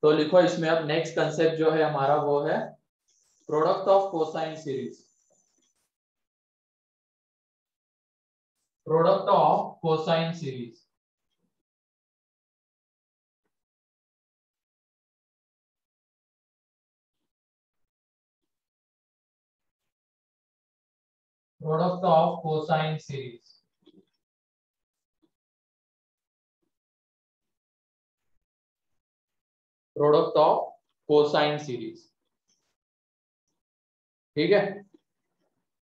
तो लिखो इसमें अब नेक्स्ट कंसेप्ट जो है हमारा वो है product of cosine series. Product of cosine series. Product of cosine series. Product of cosine series. ठीक है,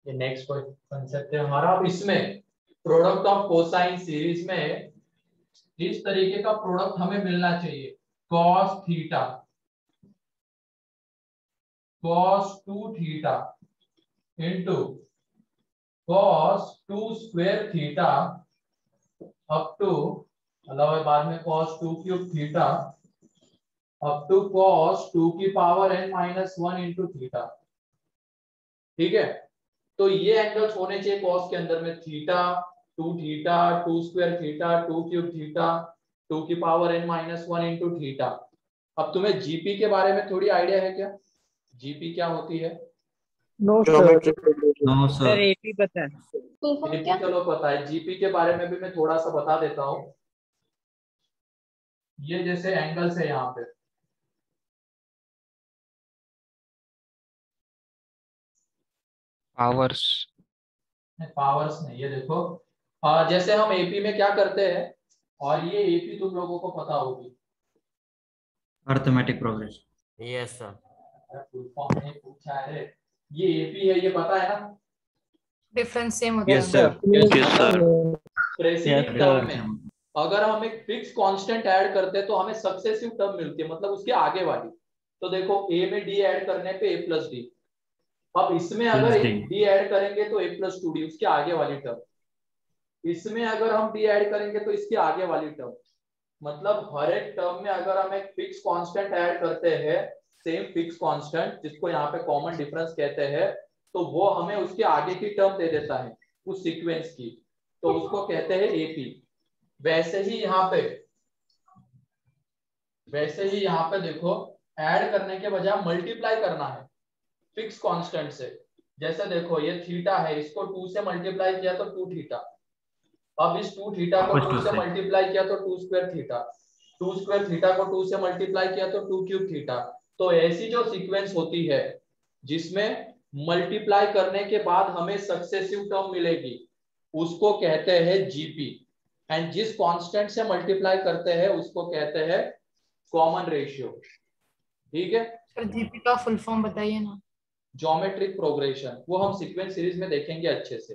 ये नेक्स्ट कंसेप्ट है हमारा। अब इसमें प्रोडक्ट ऑफ कोसाइन सीरीज में इस तरीके का प्रोडक्ट हमें मिलना चाहिए, cos theta cos 2 theta into cos 2 square theta up to, मतलब बाद में cos 2 cube theta up to cos 2 की पावर n-1 इंटू थीटा। ठीक है, तो ये एंगल्स होने चाहिए cos के अंदर में theta 2 square theta 2 cube theta 2 की पावर n-1 इंटू थीटा। अब तुम्हें जीपी के बारे में थोड़ी आइडिया है क्या? जीपी क्या होती है? नो सर, एपी पता है। एपी चलो पता है, जीपी के बारे में भी मैं थोड़ा सा बता देता हूँ। ये जैसे एंगल्स है यहाँ पे, पावर्स नहीं, ये देखो जैसे हम एपी में क्या करते हैं, और ये एपी तुम लोगों को पता होगी, arithmetic progression. Yes sir. Full form नहीं पूछा है, ये एपी है, ये पता है ना? डिफरेंस सेम होता है। Yes sir. प्रेसिडेंट टर्म में अगर हम एक फिक्स कांस्टेंट ऐड करते हैं तो हमें सक्सेसिव टर्म मिलती है, मतलब उसके आगे वाली। तो देखो ए में डी ऐड करने पे a प्लस डी, अब इसमें अगर डी ऐड करेंगे तो a प्लस 2d, उसके आगे वाली टर्म। इसमें अगर हम डी ऐड करेंगे तो इसके आगे वाली टर्म। मतलब हर एक टर्म में अगर हम एक फिक्स कांस्टेंट ऐड करते हैं, सेम फिक्स कांस्टेंट जिसको यहाँ पे कॉमन डिफरेंस कहते हैं, तो वो हमें उसके आगे की टर्म दे देता है उस सीक्वेंस की, तो उसको कहते हैं एपी। वैसे ही यहाँ पे देखो, ऐड करने के बजाय मल्टीप्लाई करना है फिक्स कांस्टेंट से। जैसे देखो ये थीटा है, इसको 2 से मल्टीप्लाई किया तो 2 थीटा, अब इस 2 थीटा को 2 से मल्टीप्लाई किया तो 2 स्क्वायर थीटा, 2 स्क्वायर थीटा को 2 से मल्टीप्लाई किया तो 2 क्यूब थीटा। तो ऐसी जो सीक्वेंस होती है जिसमें मल्टीप्लाई करने के बाद हमें सक्सेसिव टर्म मिलेगी, उसको कहते हैं जीपी। एंड जिस कांस्टेंट से मल्टीप्लाई करते हैं उसको कहते हैं कॉमन रेशियो। ठीक है सर, जीपी का फुल फॉर्म बताइए ना। ज्योमेट्रिक प्रोग्रेशन, वो हम सीक्वेंस सीरीज में देखेंगे अच्छे से।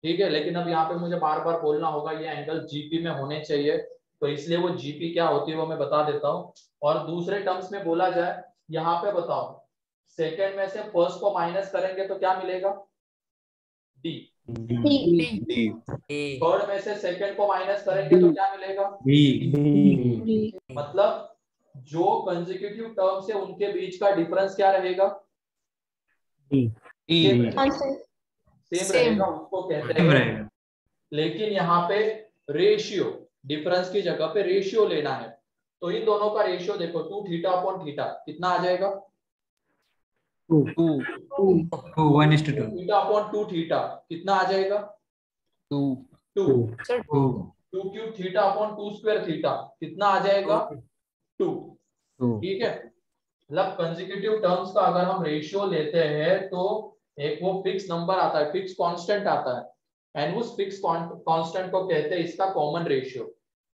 ठीक है, लेकिन अब यहाँ पे मुझे बार बार बोलना होगा ये एंगल जीपी में होने चाहिए, तो इसलिए वो जीपी क्या होती है वो मैं बता देता हूँ। और दूसरे टर्म्स में बोला जाए, यहाँ पे बताओ, सेकेंड में से फर्स्ट को माइनस करेंगे तो क्या मिलेगा? डी। थर्ड में से सेकेंड को माइनस करेंगे तो क्या मिलेगा? बी। मतलब जो कंसेक्यूटिव टर्म्स है उनके बीच का डिफरेंस क्या रहेगा? सेम रहेगा, उसको कहते हैं। लेकिन यहाँ पे रेशियो, डिफरेंस की जगह पे रेशियो लेना है, तो इन दोनों का रेशियो देखो, 2 थीटा अपॉन थीटा कितना आ जाएगा? 2 1:2। थीटा अपॉन 2 थीटा कितना आ जाएगा? 2 cube theta upon 2 square theta कितना आ जाएगा? 2। ठीक है, मतलब कंसेक्यूटिव टर्म्स का अगर हम रेशियो लेते हैं तो एक वो फिक्स नंबर आता है, फिक्स कांस्टेंट आता है, एंड उस फिक्स कांस्टेंट को कहते हैं इसका कॉमन रेशियो।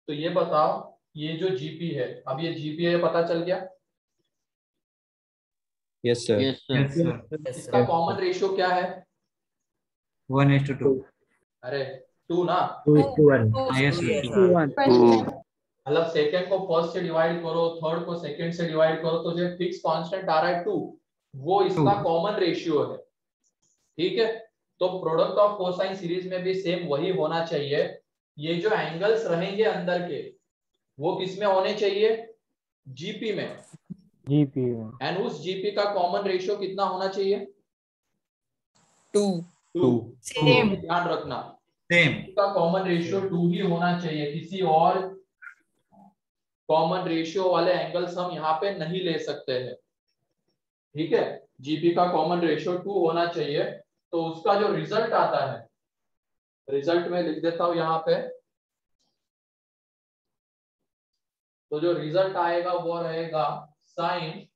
तो ये बताओ, ये जो जीपी है, अब ये जीपी है, पता चल गया? Yes sir. इसका कॉमन रेशियो क्या है? 1:2। अरे 2 ना, 2:1। मतलब सेकंड को फर्स्ट से डिवाइड करो, थर्ड को सेकंड से डिवाइड करो, तो जो फिक्स कांस्टेंट आ रहा है 2, वो इसका कॉमन रेशियो है। ठीक है, तो प्रोडक्ट ऑफ कोसाइन सीरीज में भी सेम वही होना चाहिए। ये जो एंगल्स रहेंगे अंदर के, वो किसमें होने चाहिए? जीपी में। एंड उस जीपी का कॉमन रेशियो कितना होना चाहिए? 2। सेम। ध्यान रखना, सेम का कॉमन रेशियो 2 ही होना चाहिए, किसी और कॉमन रेशियो वाले एंगल्स हम यहाँ पे नहीं ले सकते हैं, ठीक है। जीपी का कॉमन रेशियो 2 होना चाहिए, तो उसका जो रिजल्ट आता है, रिजल्ट में लिख देता हूं यहाँ पे, तो जो रिजल्ट आएगा वो रहेगा साइन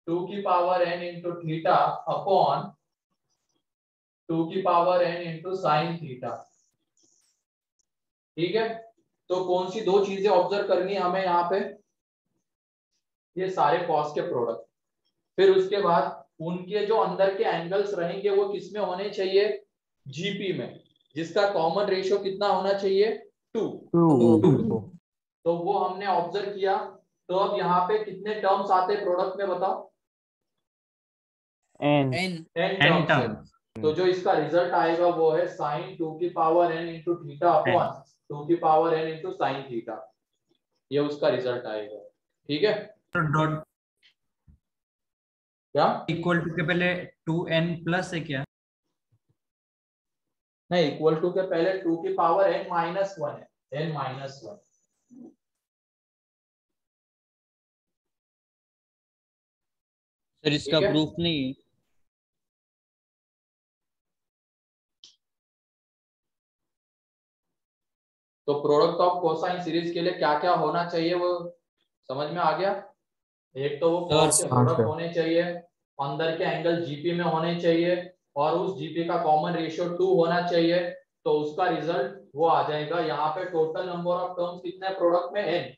2 की power n into theta upon 2 की power n into sine theta, ठीक है। तो कौन सी दो चीजें ऑब्जर्व करनी है हमें यहाँ पे, ये सारे कॉस के प्रोडक्ट, फिर उसके बाद उनके जो अंदर के एंगल्स रहेंगे वो किस में होने चाहिए, जीपी में, जिसका कॉमन रेशियो कितना होना चाहिए, 2। तो वो हमने ऑब्जर्व किया। तो अब यहाँ पे कितने टर्म्स आते हैं प्रोडक्ट में बताओ, n टर्म्स। तो जो इसका रिजल्ट आएगा वो है साइन 2 की power n into theta upon 2 की power n into sine theta, ये उसका रिजल्ट आएगा, ठीक है। डॉट क्या इक्वल टू के पहले 2n प्लस है क्या? नहीं, इक्वल टू के पहले 2 की पावर n माइनस 1 है, n माइनस 1। सर इसका प्रूफ नहीं है। तो प्रोडक्ट ऑफ कोसाइन सीरीज के लिए क्या क्या होना चाहिए वो समझ में आ गया। एक तो वो कॉस के प्रोडक्ट होने चाहिए, अंदर के एंगल जीपी में होने चाहिए, और उस जीपी का कॉमन रेशियो 2 होना चाहिए, तो उसका रिजल्ट वो आ जाएगा। यहाँ पे टोटल नंबर ऑफ टर्म्स कितने प्रोडक्ट में n,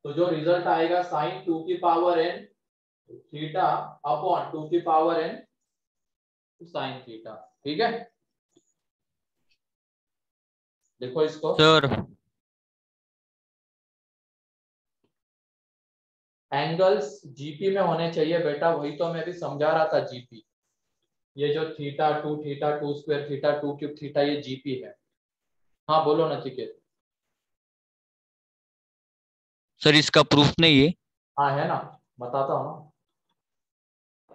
तो जो रिजल्ट आएगा साइन 2 की पावर n थीटा अपॉन 2 की पावर n साइन थीटा, ठीक है। देखो इसको सर एंगल्स जीपी में होने चाहिए बेटा, वही तो मैं भी समझा रहा था। जीपी ये जो theta 2 square theta 2 cube theta ये जीपी है। हाँ बोलो नचिकेत। सर इसका प्रूफ नहीं है। हाँ है ना, बताता हूँ ना।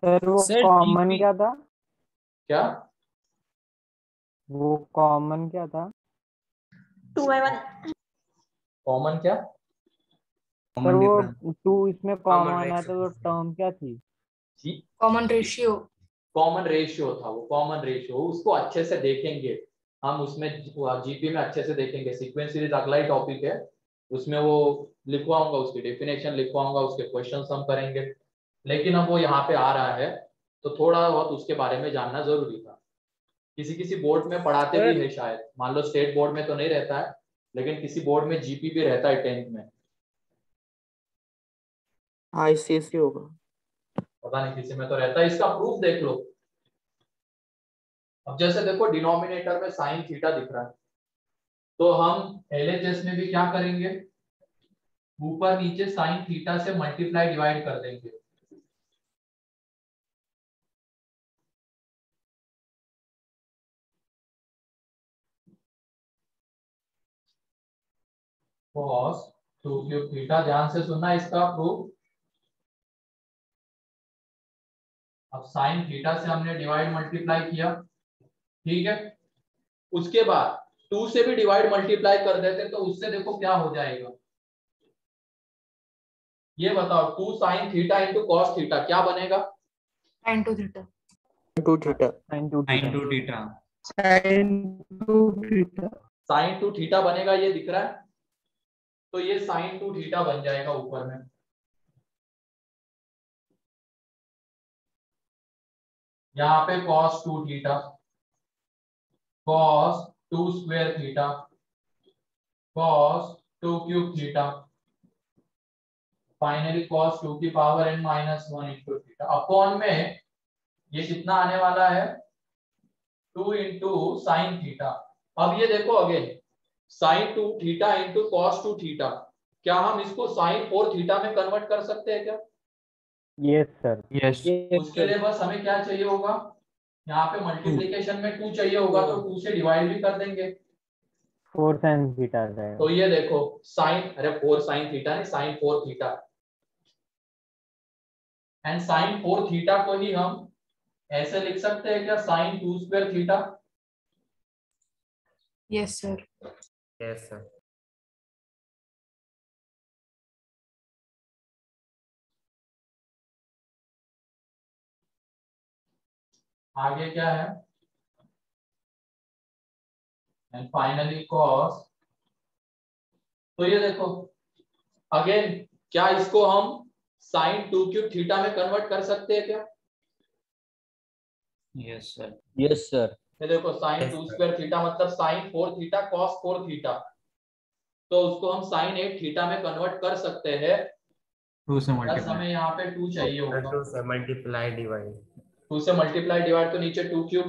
सर वो कॉमन क्या था? क्या वो कॉमन क्या था? 2/1 कॉमन क्या, सर वो 2 इसमें कॉमन है तो वो टर्म क्या थी? Common ratio. कॉमन रेशियो था वो, कॉमन रेशियो उसको अच्छे से देखेंगे हम, उसमें जीपी में अच्छे से देखेंगे। सीक्वेंस सीरीज अगला ही टॉपिक है, उसमें वो लिखवाऊंगा, उसकी डेफिनेशन लिखवाऊंगा, उसके क्वेश्चंस हम करेंगे। लेकिन अब वो यहाँ पे आ रहा है तो थोड़ा बहुत उसके बारे में जानना जरूरी था। किसी किसी बोर्ड में पढ़ाते भी है शायद, मान लो स्टेट बोर्ड में तो नहीं रहता है, लेकिन किसी बोर्ड में जीपी भी रहता है 10th में। आईसीएससी होगा, पता नहीं किसी में तो रहता है, इसका प्रूफ देख लो। अब जैसे देखो डिनोमिनेटर में साइन थीटा दिख रहा है, तो हम एलएचएस में भी क्या करेंगे, ऊपर नीचे साइन थीटा से मल्टीप्लाई डिवाइड कर देंगे। cos 2 क्यूब थीटा, ध्यान से सुनना इसका प्रूफ। अब साइन थीटा से हमने डिवाइड मल्टीप्लाई किया, ठीक है। उसके बाद 2 से भी डिवाइड मल्टीप्लाई कर देते तो उससे देखो क्या हो जाएगा, ये बताओ 2 sine theta into cos theta क्या बनेगा, sin 2 theta. 2 theta, sin 2 theta sine 2 theta बनेगा, ये दिख रहा है। तो ये साइन 2 थीटा बन जाएगा ऊपर में। यहाँ पे cos 2 theta, cos 2 square theta, cos 2 cube theta, finally cos 2 की power n minus 1 into theta upon में ये कितना आने वाला है 2 इंटू साइन थीटा। अब ये देखो again sine 2 theta into cos 2 theta, क्या हम इसको साइन 4 थीटा में कन्वर्ट कर सकते हैं क्या? Yes sir, yes. उसके लिए बस हमें क्या चाहिए होगा, यहाँ पे मल्टीप्लीकेशन में 2 चाहिए होगा, तो 2 से डिवाइड भी कर देंगे, 4 sin थीटा आ जाएगा। तो ये देखो साइन, अरे 4 साइन थीटा नहीं, sine 4 theta, and sine 4 theta को ही हम ऐसे लिख सकते हैं क्या, sine 2 square theta. Yes sir. Yes sir. आगे क्या है, एंड फाइनली कॉस। तो ये देखो अगेन, क्या इसको हम साइन 2 क्यूब थीटा में कन्वर्ट कर सकते हैं क्या? Yes sir. Yes sir. ये देखो साइन 2 स्क्वायर थीटा मतलब साइन 4 थीटा कॉस 4 थीटा, तो उसको हम साइन 8 थीटा में कन्वर्ट कर सकते हैं। 2 से बस मल्टीप्लाई। हमें यहाँ पे 2 चाहिए होगा, 2 से मल्टीप्लाई डिवाइड। 2 से मल्टीप्लाई डिवाइड तो नीचे 2 क्यूब।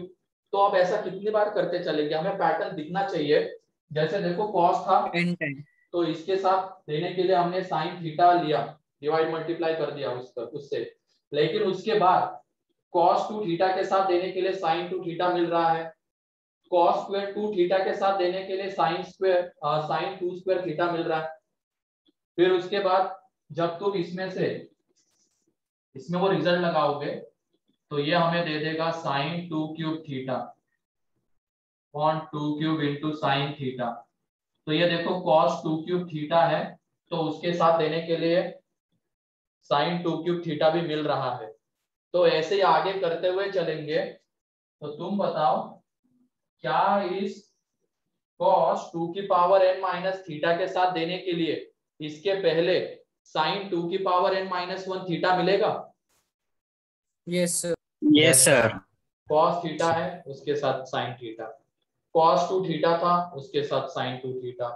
तो अब ऐसा कितनी बार करते चलेंगे, हमें पैटर्न दिखना चाहिए। जैसे देखो कॉस था तो इसके साथ देने के लिए हमने साइन थीटा लिया, डिवाइड मल्टीप्लाई कर दिया उससे, लेकिन उसके बाद कॉस 2 थीटा के साथ देने के लिए साइन 2 थीटा मिल रहा है, कॉस स्क्वायर 2 थीटा के साथ देने के लिए साइन 2 स्क्वायर थीटा मिल रहा है। फिर उसके बाद जब तुम इसमें वो रिजल्ट लगाओगे तो ये हमें दे देगा sine 2 cube theta upon 2 cube into sine theta. तो ये देखो कॉस 2 क्यूब थीटा है तो उसके साथ देने के लिए साइन 2 क्यूब थीटा भी मिल रहा है। तो ऐसे ही आगे करते हुए चलेंगे। तो तुम बताओ क्या इस cos 2 की पावर n माइनस थीटा के साथ देने के लिए इसके पहले sin 2 की पावर n माइनस 1 थीटा मिलेगा? Yes sir. Yes sir. cos theta है उसके साथ sin थीटा, cos 2 थीटा था उसके साथ sin 2 theta,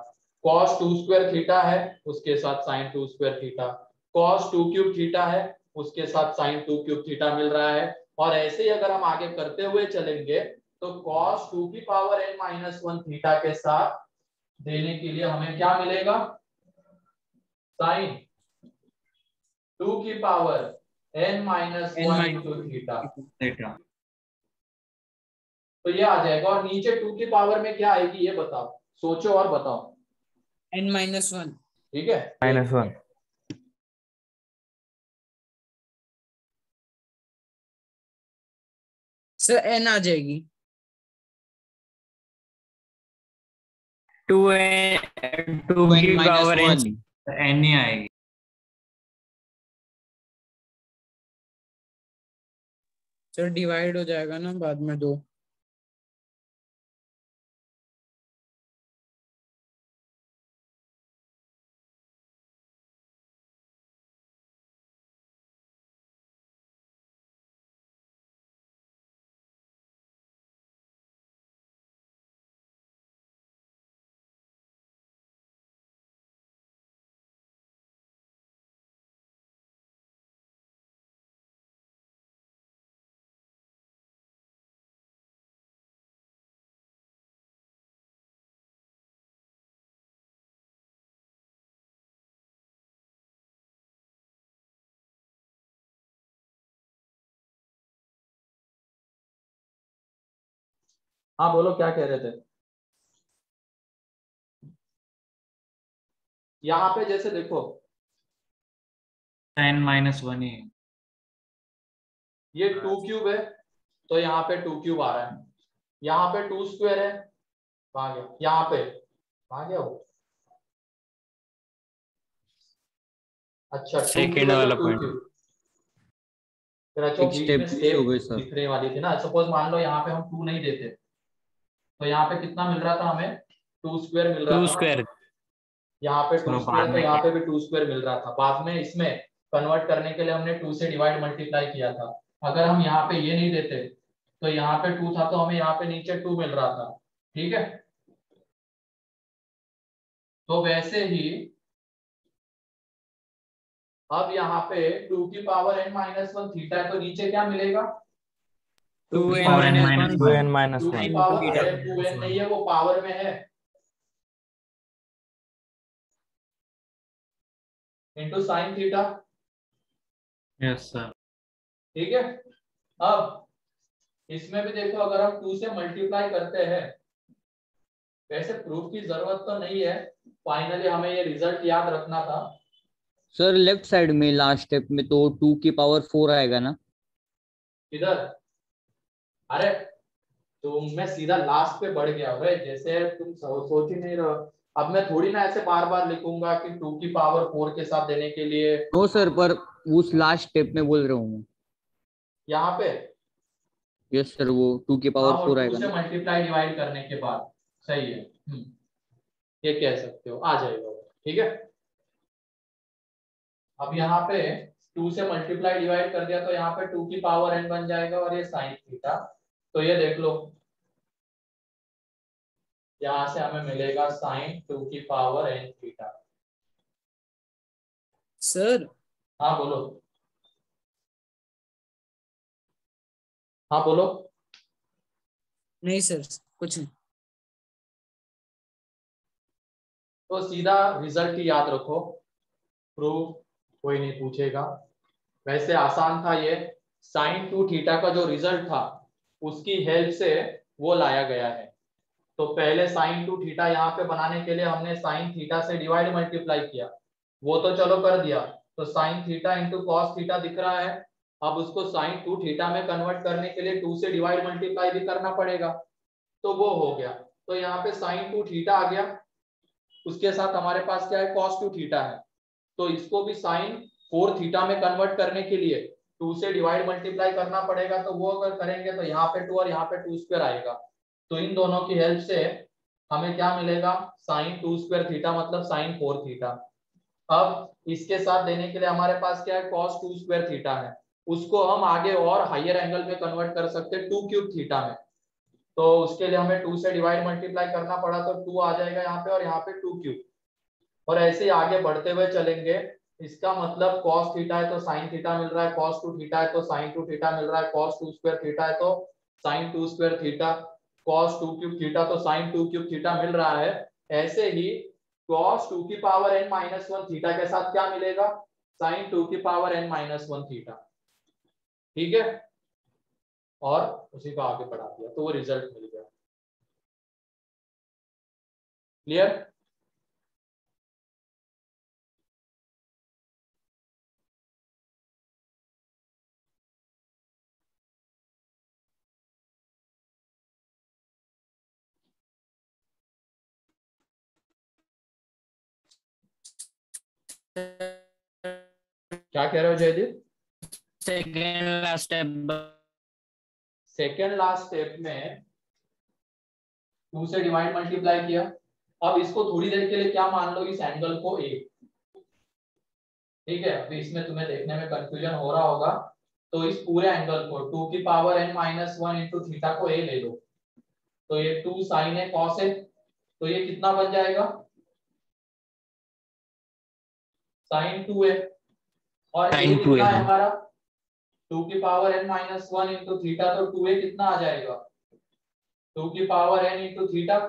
cos 2 square theta है उसके साथ sin 2 square theta, cos 2 cube theta है उसके साथ sin 2 क्यूब थीटा मिल रहा है। और ऐसे ही अगर हम आगे करते हुए चलेंगे तो cos 2 की पावर n माइनस 1 थीटा के साथ देने के लिए हमें क्या मिलेगा, sin 2 की power n minus 1 into theta. तो ये आ जाएगा और नीचे 2 की पावर में क्या आएगी ये बताओ, सोचो और बताओ। n-1। ठीक है, -1। सर n आ जाएगी। 2 2n की माइनस पावर 1। n ही आएगी। सर डिवाइड हो जाएगा ना बाद में 2। हाँ बोलो क्या कह रहे थे। यहाँ पे जैसे देखो n-1 ही है। ये 2 क्यूब है तो यहाँ पे 2 क्यूब आ रहा है, यहाँ पे 2 स्क्वायर है, कहाँ गया, यहाँ पे कहाँ गया वो, अच्छा 2 सेकंड क्यूब है वाला तो 2 पॉइंट। क्यूब। फिर अच्छा एक बीच स्टेप में मिस हो गई स्टेप सर। दिखने वाली थी ना, सपोज मान लो यहाँ पे हम 2 नहीं देते तो यहाँ पे कितना मिल रहा था हमें, 2 स्क्वायर मिल रहा 2 था ना। स्क्वायर। यहाँ पे 2 चलो स्क्वायर बाद तो में यहाँ पे भी 2 स्क्वायर मिल रहा था, बाद में इसमें कन्वर्ट करने के लिए हमने 2 से डिवाइड मल्टीप्लाई किया था। अगर हम यहाँ पे ये नहीं देते तो यहाँ पे 2 था तो हमें यहाँ पे नीचे 2 मिल रहा था। ठीक है, तो वैसे ही अब यहाँ पे 2 की पावर n माइनस 1 थीटा है तो नीचे क्या मिलेगा, 2n-1 2 की पावर, अरे 2n नहीं है वो पावर में है, into sine theta. Yes sir. ठीक है, अब इसमें भी देखो अगर हम 2 से मल्टीप्लाई करते हैं, वैसे प्रूफ की जरूरत तो नहीं है, फाइनली हमें ये रिजल्ट याद रखना था। सर लेफ्ट साइड में लास्ट स्टेप में तो 2 की पावर 4 आएगा ना? इधर, अरे तो मैं सीधा लास्ट पे बढ़ गया भाई, जैसे तुम सोच ही नहीं रहो। अब मैं थोड़ी ना ऐसे बार बार लिखूंगा कि 2 की पावर 4 के साथ देने के लिए। नो सर, पर उस लास्ट स्टेप में बोल रहा हूँ मैं। यहाँ पे यस सर, वो 2 की हाँ, पावर वो 4 टू आएगा से ना। मल्टीप्लाई डिवाइड करने के बाद। सही है। ये कह सकते हो, आ जाएगा वो। ठीक है, अब यहाँ पे 2 से मल्टीप्लाई डिवाइड कर दिया तो यहाँ पे 2 की पावर n बन जाएगा और ये साइन थीटा। तो ये देख लो, यहाँ से हमें मिलेगा साइन 2 की पावर n थीटा। सर हाँ बोलो। हाँ बोलो। नहीं सर, कुछ नहीं। तो सीधा रिजल्ट ही याद रखो, प्रूफ कोई नहीं पूछेगा। वैसे आसान था ये, साइन 2 थीटा का जो रिजल्ट था उसकी हेल्प से वो लाया गया है। तो पहले साइन 2 थीटा यहाँ पे बनाने के लिए हमने साइन थीटा से डिवाइड मल्टीप्लाई किया, वो तो चलो कर दिया। तो sine theta into cos theta दिख रहा है, अब उसको साइन 2 थीटा में कन्वर्ट करने के लिए 2 से डिवाइड मल्टीप्लाई भी करना पड़ेगा, तो वो हो गया। तो यहाँ पे साइन 2 थीटा आ गया, उसके साथ हमारे पास क्या है, कॉस 2 थीटा है। तो इसको भी साइन 4 थीटा में कन्वर्ट करने के लिए 2 से डिवाइड मल्टीप्लाई करना पड़ेगा, तो वो अगर करेंगे तो यहाँ पे 2 और यहाँ पे 2 स्क्वायर आएगा। तो इन दोनों की हेल्प से हमें क्या मिलेगा, साइन 2 स्क्वायर थीटा मतलब साइन 4 थीटा। अब इसके साथ देने के लिए हमारे पास क्या है, cos 2 स्क्वायर थीटा है, उसको हम आगे और हायर एंगल में कन्वर्ट कर सकते हैं 2 क्यूब थीटा में। तो उसके लिए हमें 2 से डिवाइड मल्टीप्लाई करना पड़ा, तो 2 आ जाएगा यहाँ पे और यहाँ पे 2 क्यूब। और ऐसे ही आगे बढ़ते हुए चलेंगे। इसका मतलब cos थीटा है तो sin थीटा मिल रहा है, cos 2 थीटा है तो sin 2 थीटा मिल रहा है, cos 2 स्क्वायर थीटा है तो sin 2 square theta, cos 2 cube theta तो sin 2 क्यूब थीटा मिल रहा है। ऐसे ही cos 2 की पावर n माइनस 1 थीटा के साथ क्या मिलेगा, sin 2 की पावर n माइनस 1 थीटा। ठीक है, और उसी को आगे बढ़ा दिया तो वो रिजल्ट मिल गया। क्लियर। क्या कह रहे हो Jaideep. Second last step. Second last step में 2 से डिवाइड मल्टीप्लाई किया। अब इसको थोड़ी देर के लिए क्या मान लो, इस एंगल को a। ठीक है, अभी इसमें तुम्हें देखने में कंफ्यूजन हो रहा होगा, तो इस पूरे एंगल को 2 की power n minus 1 into theta को a ले लो। तो ये 2 साइन है कॉस है, तो ये कितना बन जाएगा, साइन 2 है। और a Sin 2 कितना है, है हाँ। हमारा, 2 की power n minus 1 into theta, तो 2a कितना आ जाएगा, 2 की पावर n इंटू थीटा।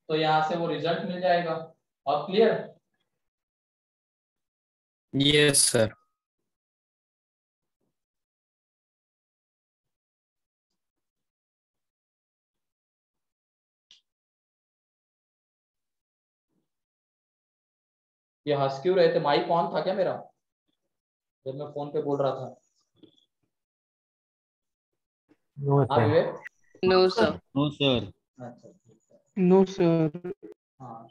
तो यहाँ से वो रिजल्ट मिल जाएगा। और क्लियर। Yes sir. ये हंस क्यों रहे थे, माइक ऑन था क्या मेरा जब मैं फोन पे बोल रहा था। हाँ Vivek. No sir. No sir. अच्छा ठीक है। No sir. हाँ,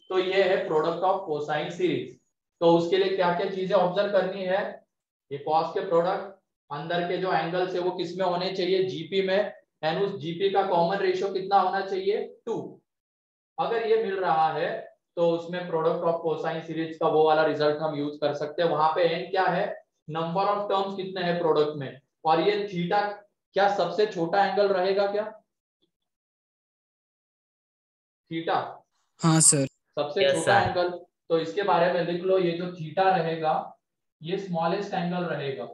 तो ये है प्रोडक्ट ऑफ कोसाइन सीरीज। तो उसके लिए क्या क्या चीजें ऑब्जर्व करनी है, ये कॉस के प्रोडक्ट, अंदर के जो एंगल्स है वो किस में होने चाहिए, जीपी में, एंड उस जीपी का कॉमन रेशियो कितना होना चाहिए, 2। अगर ये मिल रहा है तो उसमें प्रोडक्ट ऑफ कोसाइन सीरीज का वो वाला रिजल्ट हम यूज कर सकते हैं। वहां पे एन क्या है, नंबर ऑफ टर्म्स कितने हैं प्रोडक्ट में, और ये थीटा क्या सबसे छोटा एंगल रहेगा क्या, थीटा हाँ सर। सबसे यस छोटा सर। एंगल। तो इसके बारे में लिख लो, ये जो थीटा रहेगा ये स्मॉलेस्ट एंगल रहेगा,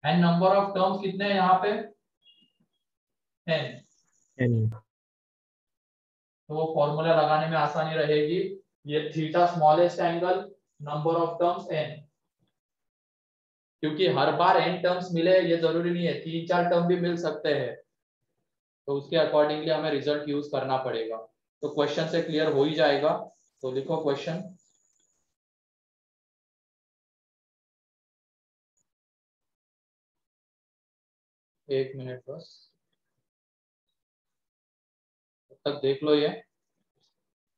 एंड नंबर ऑफ टर्म्स कितने हैं यहाँ पे, n। तो वो फॉर्मूला लगाने में आसानी रहेगी, ये theta smallest angle, number of terms n। क्योंकि हर बार n टर्म्स मिले ये जरूरी नहीं है, 3-4 टर्म भी मिल सकते हैं, तो उसके अकॉर्डिंगली हमें रिजल्ट यूज करना पड़ेगा। तो क्वेश्चन से क्लियर हो ही जाएगा। तो लिखो क्वेश्चन। एक मिनट बस, तब तक देख लो, ये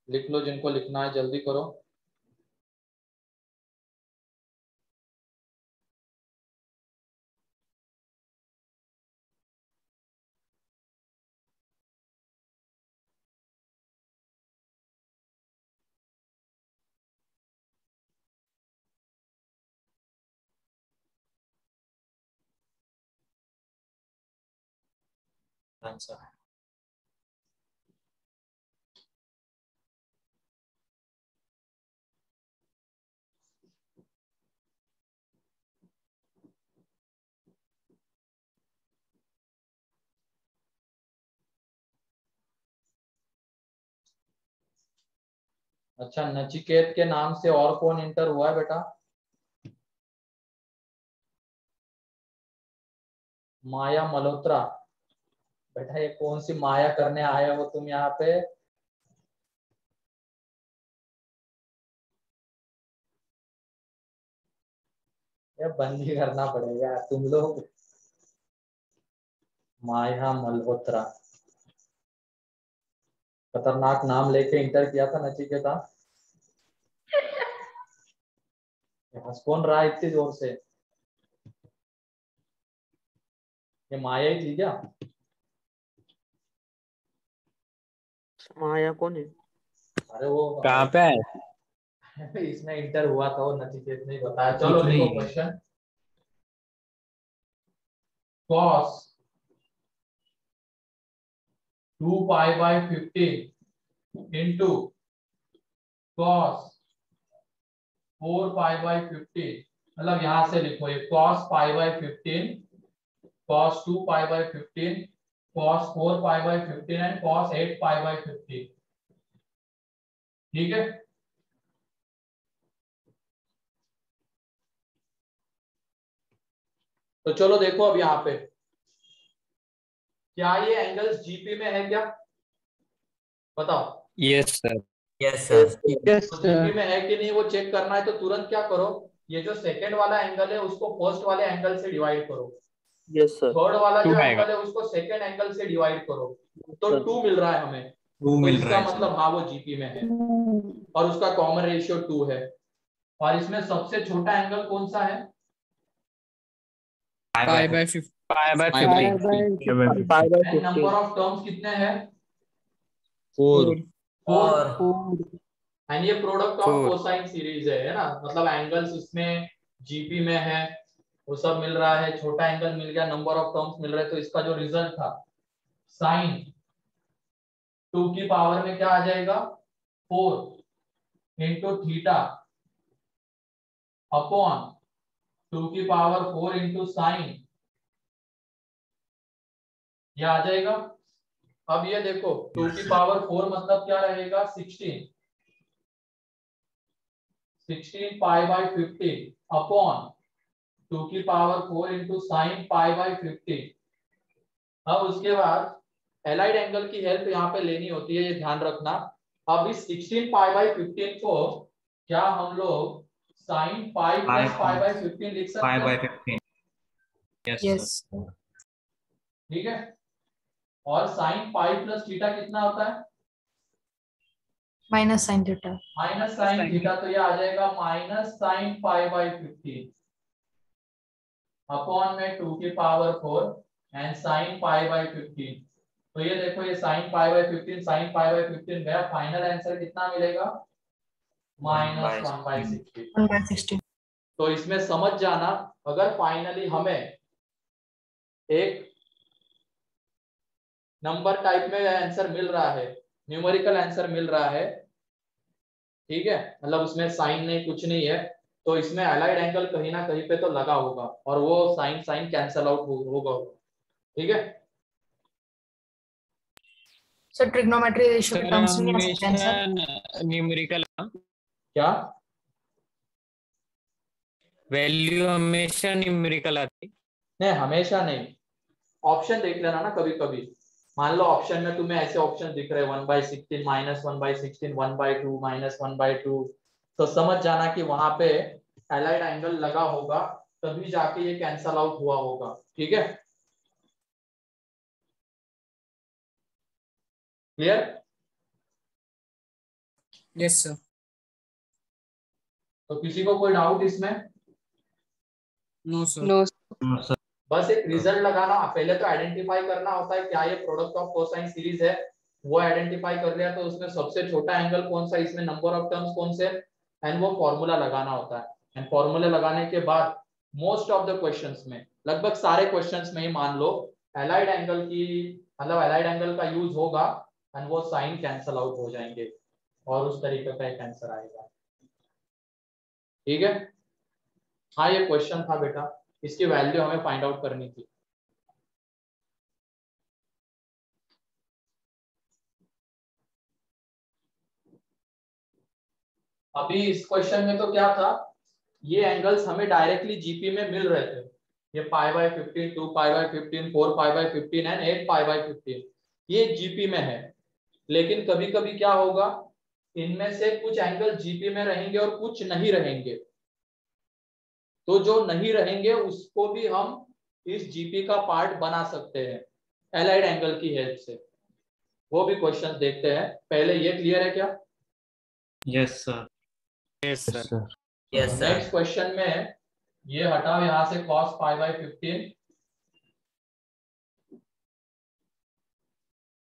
लिख लो जिनको लिखना है, जल्दी करो। आंसर। अच्छा, नचिकेत के नाम से और कौन इंटर हुआ है बेटा? माया मल्होत्रा। बेटा ये कौन सी माया करने आए हो तुम यहाँ पे? ये बंद ही करना पड़ेगा तुम लोग। माया मल्होत्रा, खतरनाक नाम लेके इंटर किया था नचिकेता। हंस कौन रहा है इतनी जोर से? ये माया ही थी क्या? माया कौन है? अरे वो कहाँ पे है? इसमें इंटर हुआ था वो, नचिकेत ने बताया। चलो देखो question. cos 2 pi by 15 into cos 4 pi by 15, मतलब यहां से लिखो ये cos pi by 15, cos 2 pi by 15, cos 4 pi by 15 and cos 8 pi by 15। ठीक है, तो चलो देखो अब यहाँ पे क्या ये एंगल्स जीपी में है क्या? बताओ। Yes sir. Yes sir. तो जीपी में है कि नहीं वो चेक करना है, तो तुरंत क्या करो, ये जो सेकंड वाला एंगल है उसको फर्स्ट वाले एंगल से डिवाइड करो। Yes sir. थर्ड वाला जो 2 आएगा। एंगल है उसको सेकंड एंगल से डिवाइड करो, तो 2 मिल रहा है हमें। 2 तो मिल इसका रहा है सर। मतलब हाँ वो जीपी में है और उसका कॉमन रेशियो 2 है। और इसमें सबसे छोटा एंगल कौन सा है? Pi by 50। Pi by pi 15। By pi by and number 15। Of terms कितने हैं? 4। 4। 4। एंड ये प्रोडक्ट ऑफ 4। कोसाइन सीरीज है ना, मतलब एंगल्स इसमें जीपी में है, वो सब मिल रहा है, छोटा एंगल मिल गया, नंबर ऑफ टर्म्स मिल रहे हैं, तो इसका जो रिजल्ट था साइन 2 की पावर में क्या आ जाएगा? 4 इंटू थीटा अपॉन 2 की पावर 4 इंटू साइन, ये आ जाएगा। अब ये देखो 2 की पावर 4 मतलब क्या रहेगा? 16 पाई बाय 15 अपॉन 2 की power 4 into sine pi by 15। अब उसके बाद एलाइड एंगल की हेल्प यहाँ पे लेनी होती है, ये ध्यान रखना। अब इस 16 पाई बाय 15 को क्या हम लोग sine pi plus pi by 15 लिख सकते 5 by हैं? 15। Yes Yes. सर। ठीक है, और साइन पाई प्लस थीटा कितना होता है? Minus sin theta. Minus sine theta, तो ये आ जाएगा minus sine pi by 15 upon में 2 की power 4 and sine pi by 15। तो ये देखो ये sine pi by 15 sine pi by 15 गया, फाइनल आंसर कितना मिलेगा? Minus 1 by 16। 1 by 16. तो इसमें समझ जाना, अगर फाइनली हमें एक नंबर टाइप में आंसर मिल रहा है, न्यूमेरिकल आंसर मिल रहा है, ठीक है, मतलब उसमें साइन नहीं कुछ नहीं है, तो इसमें अलाइड एंगल कहीं ना कहीं पे तो लगा होगा और वो साइन साइन कैंसल आउट होगा। ठीक है, So trigonometry ratio sir terms में आ सकते हैं सर. हमेशा न्यूमेरिकल क्या? वैल्यू हमेशा न्यूमेरिकल आती। नहीं हमेशा नहीं, ऑप्शन देख लेना ना कभी कभी। मान लो ऑप्शन में तुम्हें ऐसे ऑप्शन दिख रहे हैं 1/16 माइनस 1/16 1/2 माइनस 1/2, तो समझ जाना कि वहां पे एलाइड एंगल लगा होगा, तभी जाके ये कैंसल आउट हुआ होगा। ठीक है, क्लियर? Yes sir. तो किसी को कोई डाउट इसमें? No sir. बस एक रिजल्ट लगाना, पहले तो आइडेंटिफाई करना होता है क्या ये प्रोडक्ट ऑफ कोसाइन सीरीज है, वो आइडेंटिफाई कर लिया तो उसमें सबसे छोटा एंगल कौन सा, इसमें नंबर ऑफ टर्म्स कौन से, एंड वो फॉर्मूला लगाना होता है। एंड फॉर्मूला लगाने के बाद मोस्ट ऑफ द क्वेश्चंस में, लगभग सारे क्वेश्चंस में ही मान लो एलाइड एंगल की मतलब एलाइड एंगल का यूज होगा एंड वो साइन कैंसल आउट हो जाएंगे और उस तरीके का एक आंसर आएगा। ठीक है, हाँ ये क्वेश्चन था बेटा, इसकी वैल्यू हमें फाइंड आउट करनी थी। अभी इस क्वेश्चन में तो क्या था, ये एंगल्स हमें डायरेक्टली जीपी में मिल रहे थे, ये पाई by 15, 2 pi by 15, 4 pi by 15 and 8 pi by 15 ये जीपी में है। लेकिन कभी कभी क्या होगा, इनमें से कुछ एंगल जीपी में रहेंगे और कुछ नहीं रहेंगे, तो जो नहीं रहेंगे उसको भी हम इस जीपी का पार्ट बना सकते हैं एलाइड एंगल की हेल्प से। वो भी क्वेश्चन देखते हैं, पहले ये क्लियर है क्या? Yes, sir. Yes, sir. Yes, sir. Next question में ये हटाओ यहां से cos पाई बाय 15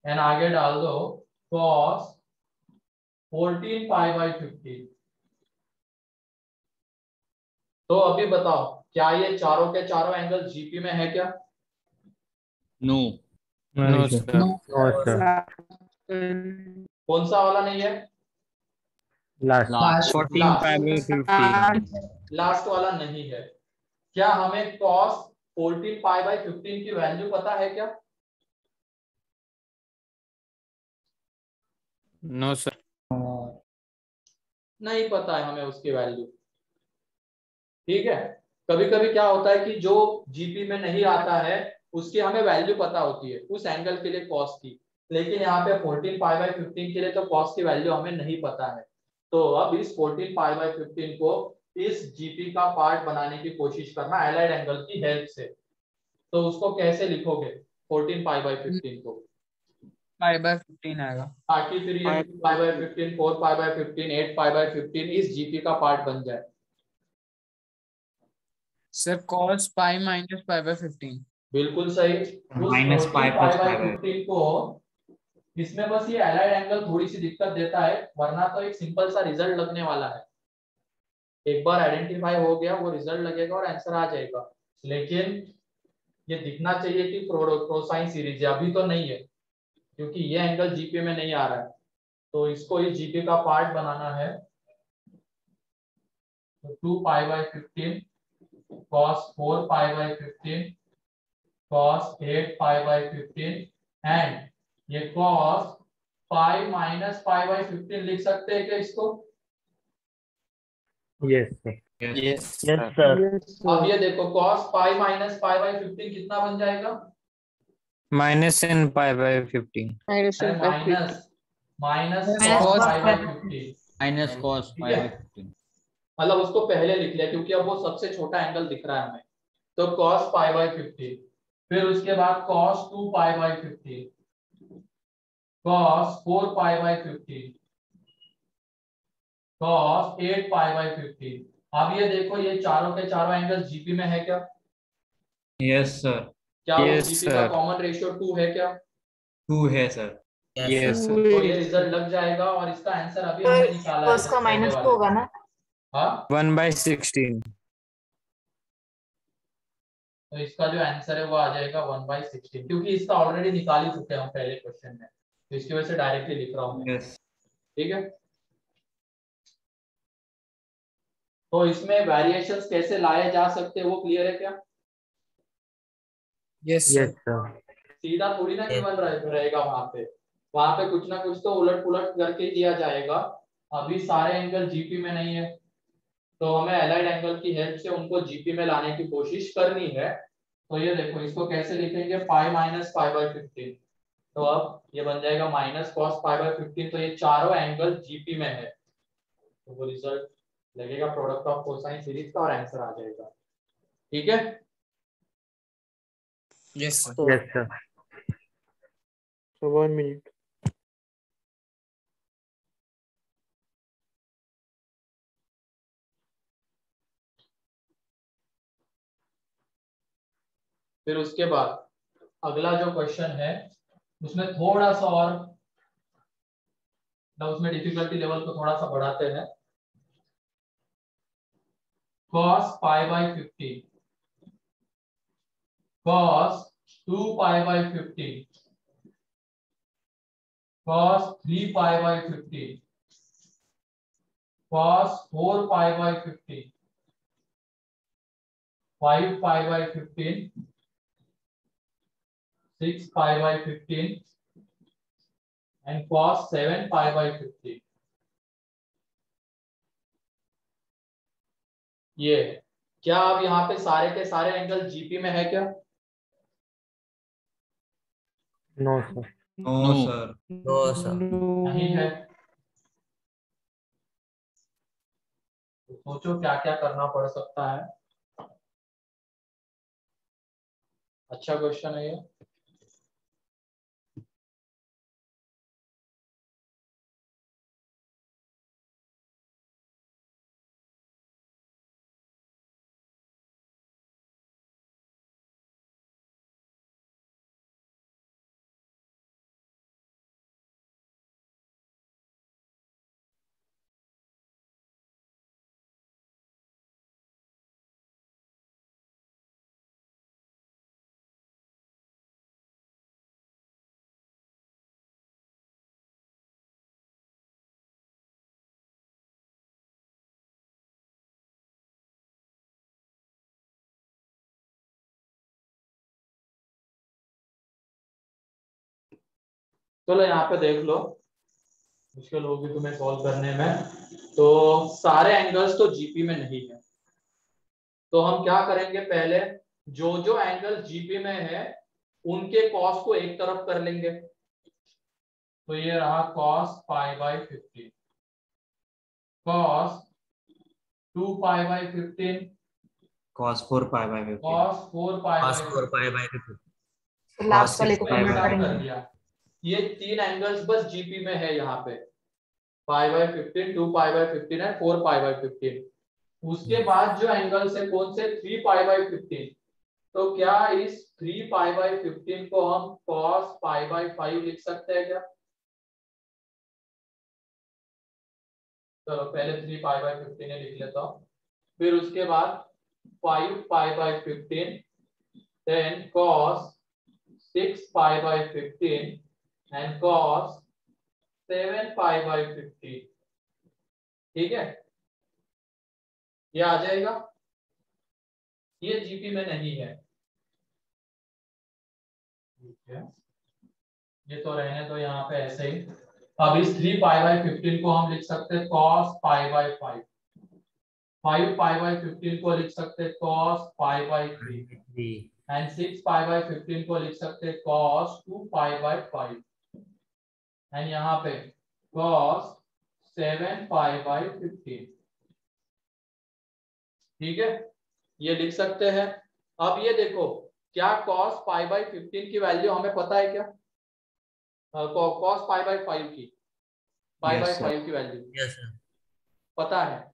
एंड आगे डाल दो cos 14 पाई बाय 15। तो अभी बताओ क्या ये चारों के चारों एंगल जीपी में है क्या? No. No, sir. कौन सा वाला नहीं है? Last. 14 pi by 15. लास्ट वाला नहीं है। क्या हमें cos 14 पाई बाय 15 की वैल्यू पता है क्या? No, sir. नहीं पता है हमें उसकी वैल्यू। ठीक है, कभी कभी क्या होता है कि जो जीपी में नहीं आता है उसकी हमें वैल्यू पता होती है उस एंगल के लिए कॉस की, लेकिन यहाँ पे 14 पाई बाय 15 के लिए तो कॉस की वैल्यू हमें नहीं पता है। तो अब इस 14 पाई बाय 15 को इस जीपी का पार्ट बनाने की कोशिश करना एलाइड एंगल की हेल्प से। तो उसको कैसे लिखोगे 14 पाई बाय 15 को? pi by 15 आएगा। ताकि फिर ये 2 पाई by 15, 4 pi by 15, 8 pi by 15 इस जीपी का पार्ट बन जाए। Sir, cos pi minus pi by 15. बिल्कुल सही। उस Minus 14 pi pi plus by pi by 15 को इसमें बस ये एलाइड एंगल थोड़ी सी दिक्कत देता है, वरना तो एक सिंपल सा रिजल्ट लगने वाला है। एक बार आइडेंटिफाई हो गया वो रिजल्ट लगेगा और आंसर आ जाएगा। लेकिन ये दिखना चाहिए कि कोसाइन सीरीज है, अभी तो नहीं है क्योंकि ये एंगल जीपी में नहीं आ रहा है, तो इसको इस जीपी का पार्ट बनाना है। तो 2 पाई by 15 cos 4 pi by 15 cos 8 pi by 15 and ये cos pi minus pi by 15 लिख सकते हैं क्या इसको? Yes, sir. Yes, Yes, sir. sir. अब ये देखो cos pi minus pi by 15 कितना बन जाएगा? Minus n pi by 15. Minus minus Minus cos cos pi by pi 15। Minus cos ठीक pi है? by 15. मतलब उसको पहले लिख लिया क्योंकि अब वो सबसे छोटा एंगल दिख रहा है हमें। तो cos पाई बाय 15, फिर उसके बाद cos 2 pi by 15, cos 4 pi by 15, cos 8 pi by 15। अब ये देखो ये चारों के चारों एंगल जीपी में है क्या? Yes, sir. क्या वो Yes, जीपी का sir. कॉमन रेशियो 2 है क्या? 2 है sir. Yes, sir. तो ये रिजल्ट लग जाएगा और इसका आंसर अभी हमने निकाला है cos का पहले minus वाले। 2 होगा ना? हाँ, 1 by 16. तो इसका जो आंसर है वो आ जाएगा 1/16, क्योंकि इसका ऑलरेडी निकाल ही चुके हैं हम पहले क्वेश्चन में, तो इसकी वजह से डायरेक्टली लिख रहा हूँ मैं। Yes. ठीक है, तो इसमें वेरिएशंस कैसे लाए जा सकते हैं वो क्लियर है क्या? Yes, sir. Yes, sir. सीधा थोड़ी ना गिवन रहेगा, वहां पे कुछ ना कुछ तो उलट पुलट करके दिया जाएगा। अभी सारे एंगल जीपी में नहीं है, तो हमें एलाइड एंगल की हेल्प से उनको जीपी में लाने की कोशिश करनी है। तो ये देखो इसको कैसे लिखेंगे, पाई माइनस पाई बाय 15। तो अब ये बन जाएगा माइनस कॉस पाई बाय 15। तो ये चारों एंगल जीपी में है, तो वो रिजल्ट लगेगा प्रोडक्ट ऑफ कोसाइन सीरीज का और आंसर आ जाएगा। ठीक है, Yes, sir. Yes, sir. So 1 minute. फिर उसके बाद अगला जो क्वेश्चन है उसमें थोड़ा सा और उसमें डिफिकल्टी लेवल को थोड़ा सा बढ़ाते हैं। cos pi by 15 cos 2 pi by 15 cos 3 pi by 15, cos 4 pi by 15, 5 pi by 15, 6 pi by 15 and cos 7 pi by 15. ये है। क्या अब यहाँ पे सारे के सारे एंगल जीपी में है क्या? No sir. No sir. नहीं है। तो सोचो क्या क्या करना पड़ सकता है। अच्छा क्वेश्चन है ये। चलो यहाँ पे देख लो, मुश्किल होगी तुम्हें सॉल्व करने में। तो सारे एंगल्स तो जीपी में नहीं है, तो हम क्या करेंगे, पहले जो जो एंगल जीपी में है उनके कॉस को एक तरफ कर लेंगे। तो ये रहा cos pi by 15, cos 2 pi by 15, cos 4 pi by 15, cos 4 pi cos by 4 15। pi by 15, last cos वाले 6 को pi कन्वर्ट by कर करेंगे। दिया। ये तीन एंगल्स बस जीपी में है यहाँ पे, पाई बाई 15, 2 पाई बाई 15 है, 4 पाई बाई 15। उसके बाद जो एंगल्स है कौन से, 3 पाई बाई 15। तो क्या इस 3 पाई बाई 15 को हम cos पाई बाई 5 लिख सकते हैं क्या? चलो पहले 3 पाई बाई 15 लिख लेता हूँ, फिर उसके बाद 5 pi by 15, then cos 6 pi by 15 and cos 7 pi by 15। ठीक है, ये आ जाएगा। ये जीपी में नहीं है, ठीक है, ये तो रहने तो यहाँ पे ऐसे ही। अब इस 3 पाई बाई 15 को हम लिख सकते हैं cos pi by 5, 5 pi by 15 को लिख सकते हैं cos pi by 3 and 6 pi by 15 को लिख सकते हैं cos 2 पाई बाई 5 एंड यहाँ पे cos 7 पाई बाई 15। ठीक है, ये लिख सकते हैं। अब ये देखो, क्या cos पाई बाई 15 की वैल्यू हमें पता है क्या? cos पाई बाई 5 की, पाई बाई 5 की वैल्यू yes sir, पता है।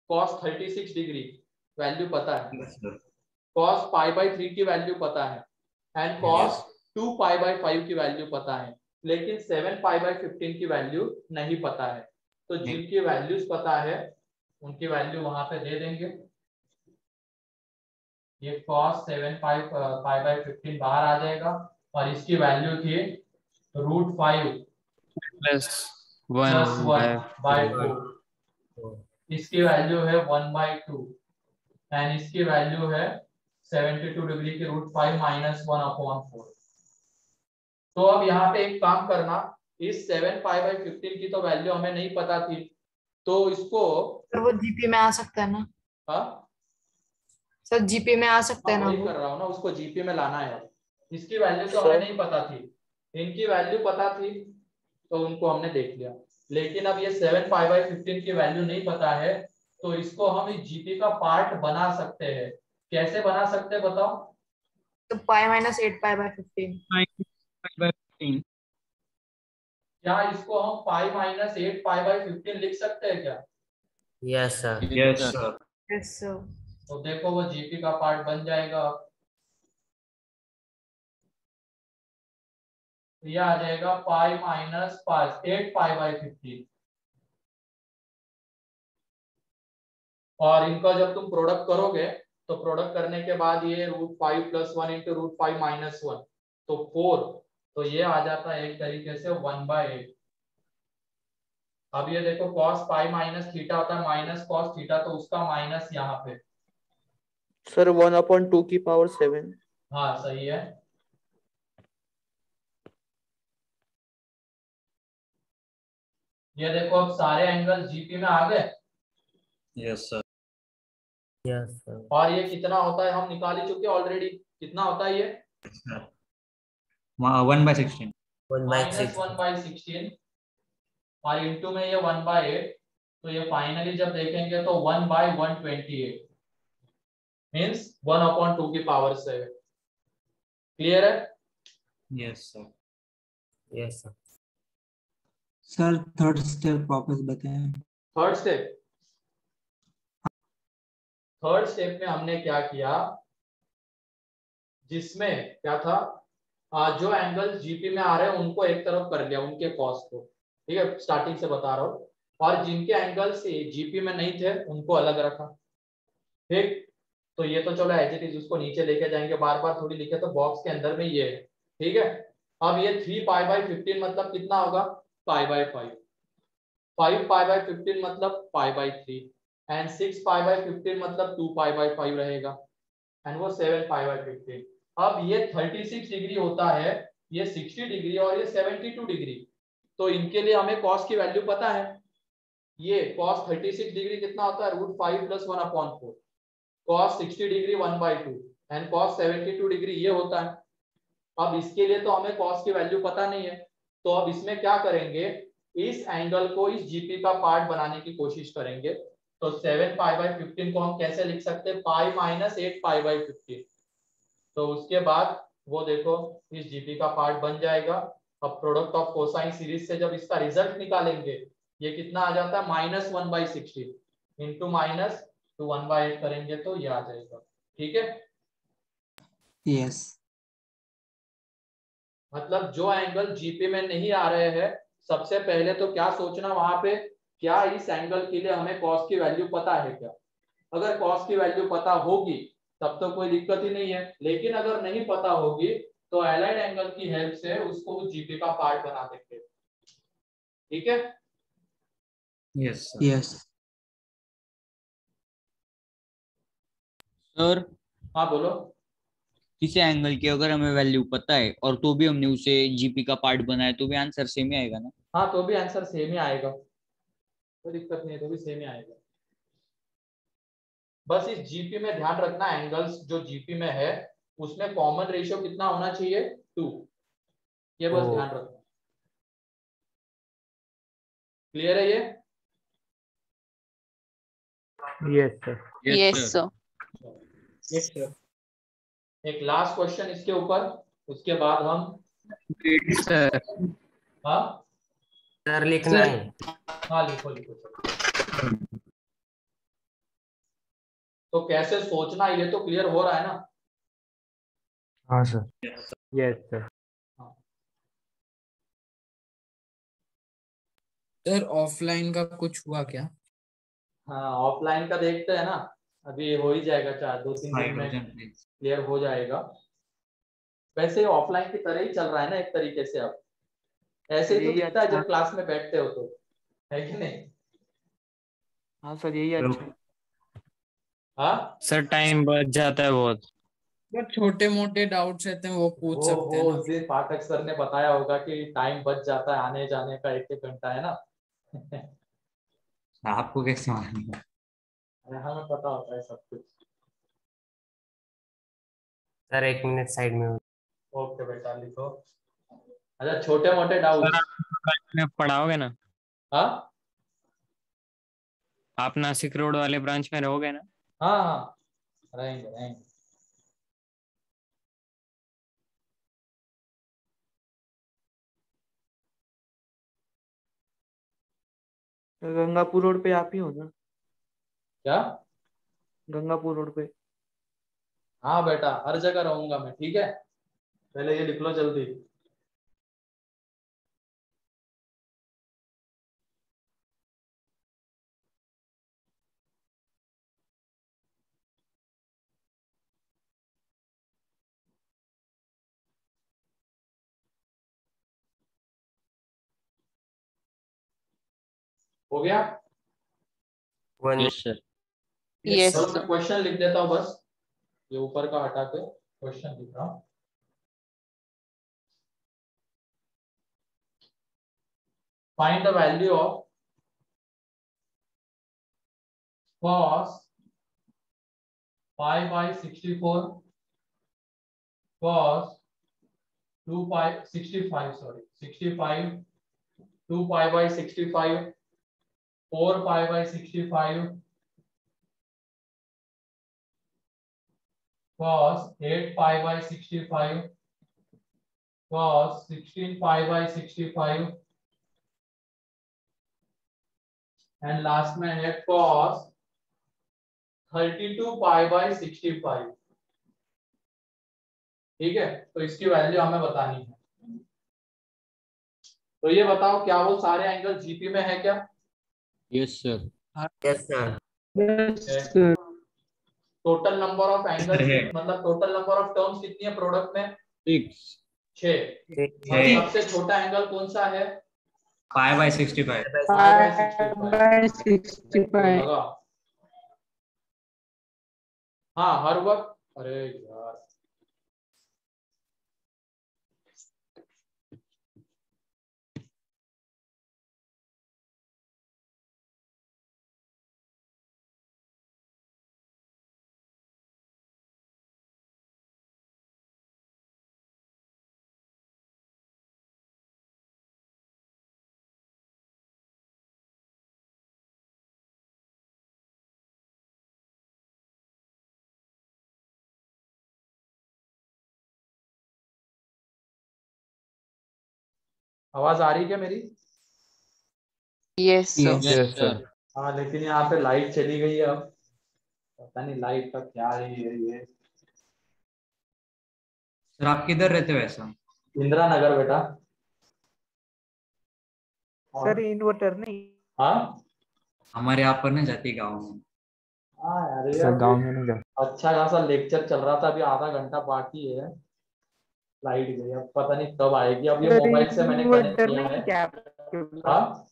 cos 36 डिग्री वैल्यू पता है, yes sir, cos pi by 3 की वैल्यू पता है एंड cos 2 पाई बाई 5 की वैल्यू पता है, लेकिन 7 पाई बाई 15 की वैल्यू नहीं पता है। तो जिनकी वैल्यूज पता है उनकी वैल्यू वहां पे दे देंगे। ये cos 7 पाई बाई 15 बाहर आ जाएगा और इसकी वैल्यू थी √5 प्लस प्लस 1 बाई 4। तो इसकी वैल्यू है 1/2 एंड इसकी वैल्यू है 72 डिग्री की √5 माइनस 1/4। तो अब यहाँ पे एक काम करना, इस 7 पाई बाई 15 की तो वैल्यू हमें नहीं पता थी, तो इसको सर वो जीपी में आ सकता है ना? हाँ सर जीपी में आ सकता है ना वही वो? कर रहा हूँ ना, उसको जीपी में लाना है। इसकी वैल्यू तो हमें नहीं पता थी, इनकी वैल्यू पता थी तो उनको हमने देख लिया। लेकिन अब ये 7 पाई बाई 15 की वैल्यू नहीं पता है, तो इसको हम इस जीपी का पार्ट बना सकते हैं। कैसे बना सकते हैं बताओ? तो पाई माइनस 8 पाई बाई 15। क्या इसको हम पाई माइनस 8 पाई बाई 15 लिख सकते हैं क्या? yes sir, yes sir, yes sir. तो देखो वो जीपी का पार्ट बन जाएगा। ये आ जाएगा पाई माइनस 8 पाई बाई 15। और इनका जब तुम प्रोडक्ट करोगे तो प्रोडक्ट करने के बाद ये √5 + 1 × √5 - 1 तो 4 तो ये आ जाता है एक तरीके से 1/8। अब ये देखो cos पाई माइनस थीटा होता है माइनस cos थीटा, तो उसका माइनस यहाँ पे। सर 1/2 की पावर 7। हाँ सही है। ये देखो अब सारे एंगल जीपी में आ गए, यस सर। Yes sir. और ये कितना होता है हम निकाल ही चुके ऑलरेडी। कितना होता है ये? 1/16। -1/16 1/6। और इंटू में ये 1/8। तो ये फाइनली जब देखेंगे तो 1/128 मीन्स 1/2 की पावर 7। क्लियर है? Yes sir. Yes sir. Sir third step वापस बताएं। थर्ड स्टेप, थर्ड स्टेप में हमने क्या किया, जिसमें क्या था, जो एंगल जीपी में आ रहे हैं उनको एक तरफ कर लिया, उनके कॉस को। ठीक है, स्टार्टिंग से बता रहा हूँ। और जिनके एंगल से जीपी में नहीं थे उनको अलग रखा। ठीक, तो ये तो चलो एज इट इज उसको नीचे लेके जाएंगे, बार बार थोड़ी लिखे, तो बॉक्स के अंदर में ये है। ठीक है, अब ये 3π/15 मतलब कितना होगा, π/5। 5π/15 मतलब π/3 एंड 6π/15 मतलब 2π/5 रहेगा, एंड वो 7π/15। अब ये 36 डिग्री होता है, ये 60 डिग्री और ये 72 डिग्री। तो इनके लिए हमें कॉस की वैल्यू पता है। ये कॉस 36 डिग्री कितना होता है, √5 + 1/4। Cos 60 degree 1/2 and cos 72 degree ये होता है। अब इसके लिए तो हमें कॉस की वैल्यू पता नहीं है, तो अब इसमें क्या करेंगे, इस एंगल को इस जीपी का पार्ट बनाने की कोशिश करेंगे। तो 7π/15 को हम कैसे लिख सकते हैं, π - 8π/15। तो उसके बाद वो देखो इस जीपी का पार्ट बन जाएगा। अब प्रोडक्ट ऑफ कोसाइन सीरीज से जब इसका रिजल्ट निकालेंगे, ये कितना आ जाता है, -1/16 इंटू माइनस तो 1/8 करेंगे तो ये आ जाएगा। ठीक है, यस। मतलब जो एंगल जीपी में नहीं आ रहे हैं, सबसे पहले तो क्या सोचना वहां पे, क्या इस एंगल के लिए हमें कॉस की वैल्यू पता है क्या। अगर कॉस की वैल्यू पता होगी तब तो कोई दिक्कत ही नहीं है, लेकिन अगर नहीं पता होगी तो एलाइड एंगल की हेल्प से उसको जीपी का पार्ट बना देंगे। ठीक है, यस सर। यस सर हाँ बोलो। किसी एंगल की अगर हमें वैल्यू पता है और तो भी हमने उसे जीपी का पार्ट बनाया तो भी आंसर सेम ही आएगा ना। हाँ तो भी आंसर सेम ही आएगा, कोई दिक्कत नहीं है, तो भी सेम ही आएगा। बस इस जीपी में ध्यान रखना, एंगल्स जो जीपी में है उसमें कॉमन रेशियो कितना होना चाहिए, 2। ये बस ओ ध्यान रखना। क्लियर है ये? Yes sir. Yes sir. Yes sir. एक लास्ट क्वेश्चन इसके ऊपर, उसके बाद हम सर हाँ सर लिखना है। हाँ लिखो लिखो सर। तो कैसे सोचना ये तो क्लियर हो रहा है ना। हाँ सर। Yes sir. हाँ सर ऑफलाइन का कुछ हुआ क्या? हाँ, ऑफलाइन का देखते हैं ना, अभी हो ही जाएगा, 2-3 दिन में हाइड्रोजन प्लीज। क्लियर हो जाएगा। वैसे ऑफलाइन की तरह ही चल रहा है ना एक तरीके से। अब ऐसे ही तो यही दिखता है अच्छा। जब क्लास में बैठते हो तो, है कि नहीं? हाँ सर यही अच्छा है। हाँ सर टाइम बच जाता है बहुत। बस छोटे मोटे डाउट्स रहते हैं वो पूछ सकते हैं वो ना। उस दिन पाठक सर ने बताया होगा कि टाइम बच जाता है आने जाने का, 1-1 घंटा है ना। आपको कैसे मालूम? अरे हमें पता होता है सब कुछ। सर 1 मिनट साइड में। ओके बेटा लिखो। अच्छा छोटे मोटे सर डाउट्स। आप में पढ़ाओगे ना? हाँ आप नासिक रोड वाले ब्रांच में रहोगे ना? हाँ हाँ, रहेंगे रहेंगे। गंगापुर रोड पे आप ही हो ना? क्या? गंगापुर रोड पे। हाँ बेटा हर जगह रहूंगा मैं, ठीक है। पहले ये लिख लो जल्दी। हो गया? Yes sir. Yes. चलो मैं क्वेश्चन लिख देता हूँ, बस ये ऊपर का हटा के क्वेश्चन लिख रहा हूँ। Find the value of cos pi by 64 cos 2 pi 65 sorry 65 2 pi by 65 4 pi by 65 cos 8 pi by 65 cos 16 pi by 65 and last में है cos 32 पाई बाय 65। ठीक है, तो इसकी वैल्यू हमें बतानी है। तो ये बताओ क्या वो सारे एंगल जीपी में है क्या? Yes sir. Yes sir. Yes. Total number of angles है। मतलब टोटल नंबर ऑफ टर्म्स कितनी है प्रोडक्ट में? 6। 6। है। सबसे छोटा एंगल कौन सा है? Pi by 65। Pi by 65 by 65. लगा। हाँ हर वक्त, अरे यार आवाज आ रही क्या मेरी? Yes, sir. Yes sir. हाँ लेकिन यहाँ पे लाइट चली गई है, अब पता नहीं लाइट का क्या है ये। सर आप किधर रहते हो ऐसा? इंदिरा नगर बेटा। सर इन्वर्टर नहीं। हाँ हमारे यहाँ पर नहीं जाती गाँव में। हाँ यार सर गांव में नहीं जाता। अच्छा खासा लेक्चर चल रहा था, अभी आधा घंटा बाकी है, लाइट गई, अब पता नहीं कब आएगी। अब ये मोबाइल से मैंने कनेक्ट इन्वर्टर किया नहीं है। क्या आपके पास? हाँ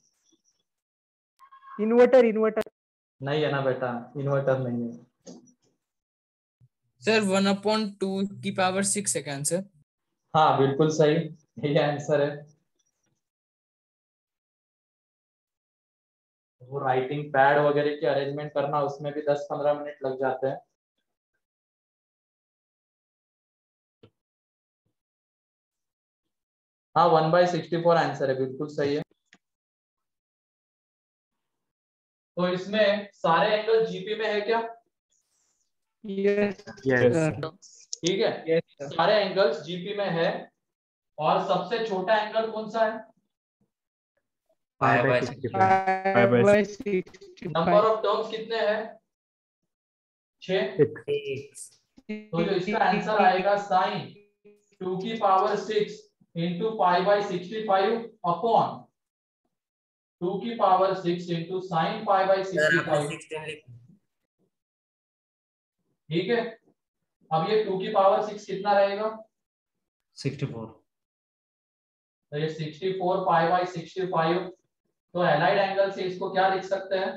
इन्वर्टर नहीं है ना बेटा, इन्वर्टर नहीं है। सर 1/2 की पावर 6 है आंसर। हाँ बिल्कुल सही, यही आंसर है। वो राइटिंग पैड वगैरह की अरेंजमेंट करना, उसमें भी 10-15 मिनट लग जाते हैं। हाँ 1/64 आंसर है, बिल्कुल सही है। तो इसमें सारे एंगल जीपी में है क्या? Yes sir. ठीक है, सारे एंगल्स जीपी में है। और सबसे छोटा एंगल कौन सा है? Pi by 65। by 65. Number of terms कितने हैं? 6। तो जो इसका आंसर आएगा साइन 2 की power 6 into pi by 65 upon 2 की power 6 into sine pi bye 65। ठीक है, अब ये 2 की पावर 6 कितना रहेगा? 64। तो ये 64 पाई बाय 65। तो एलाइड एंगल से इसको क्या लिख सकते हैं?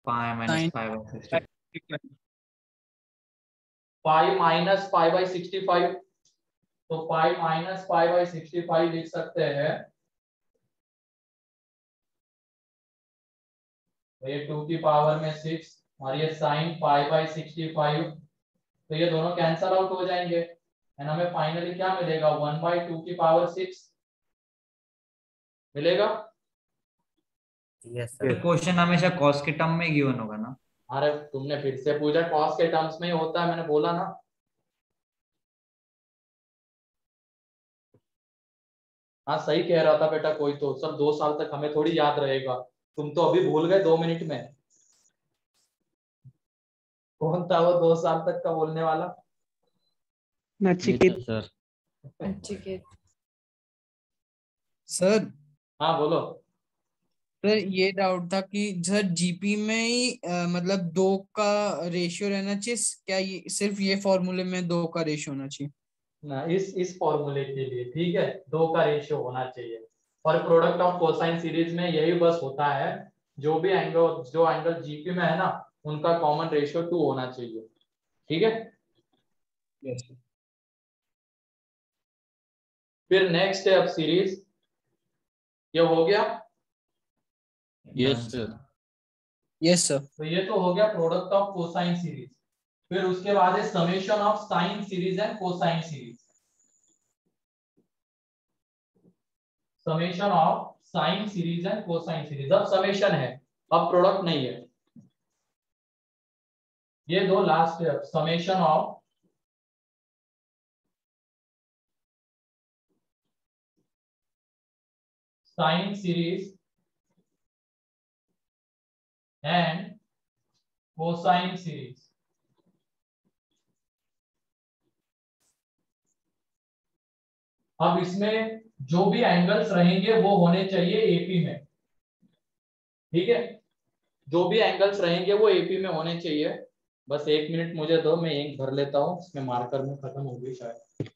Pi minus pi by 65। Pi minus pi by 65। तो पाई माइनस पाई बाय 65 लिख सकते हैं। ये 2 की पावर में 6 और ये साइन पाई बाय 65। तो ये दोनों कैंसल आउट हो जाएंगे एंड हमें फाइनली क्या मिलेगा? 1/2 की पावर 6 मिलेगा। Yes sir. क्वेश्चन हमेशा कॉस के टर्म में गिवन होगा ना? अरे तुमने फिर से पूछा, कॉस के टर्म्स में ही होता है, मैंने बोला ना। हाँ सही कह रहा था बेटा, कोई तो सब 2 साल तक हमें थोड़ी याद रहेगा, तुम तो अभी भूल गए 2 मिनट में। कौन था वो 2 साल तक का बोलने वाला? नचिकेत सर। नचिकेत। सर हाँ बोलो। सर ये डाउट था कि सर जीपी में ही मतलब 2 का रेशियो रहना चाहिए क्या? ये सिर्फ ये फॉर्मूले में 2 का रेशियो होना चाहिए? ना इस फॉर्मूले के लिए, ठीक है, 2 का रेशियो होना चाहिए। और प्रोडक्ट ऑफ कोसाइन सीरीज में यही बस होता है, जो एंगल जीपी में है ना उनका कॉमन रेशियो 2 होना चाहिए। ठीक है। यस फिर नेक्स्ट है अब सीरीज, ये हो गया। Yes sir. Yes sir. तो ये तो हो गया प्रोडक्ट ऑफ कोसाइन सीरीज। फिर उसके बाद है summation of sine series and cosine series. Summation of sine series and cosine series. अब समेशन है, अब प्रोडक्ट नहीं है। ये दो लास्ट है। Summation of sine series and cosine series. अब इसमें जो भी एंगल्स रहेंगे वो होने चाहिए एपी में। ठीक है, जो भी एंगल्स रहेंगे वो एपी में होने चाहिए। बस 1 मिनट मुझे दो, मैं इंक भर लेता हूँ, इसमें मार्कर में खत्म हो गई शायद।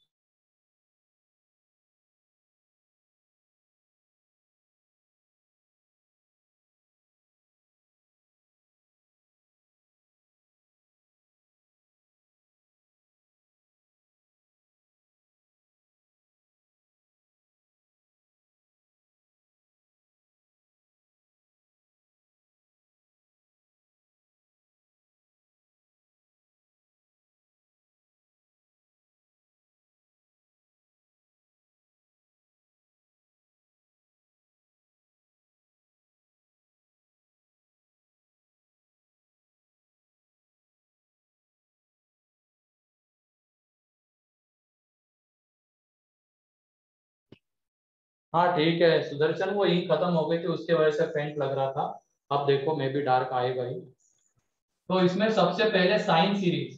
हाँ ठीक है सुदर्शन, वो इंक खत्म हो गई थी उसके वजह से फेंट लग रहा था। अब देखो मे भी डार्क आएगा ही। तो इसमें सबसे पहले साइन सीरीज।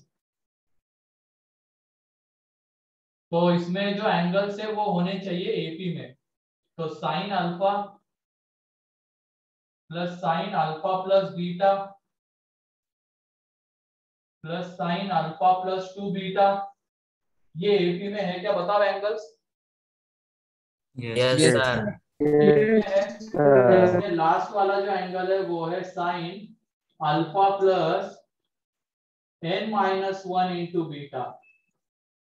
तो इसमें जो एंगल्स है वो होने चाहिए एपी में। तो sign alpha plus beta plus sign alpha plus 2 beta, ये एपी में है क्या? बताओ एंगल्स। Yes Yes, sir. इसमें लास्ट वाला जो एंगल है वो है sign alpha plus n-1 into beta.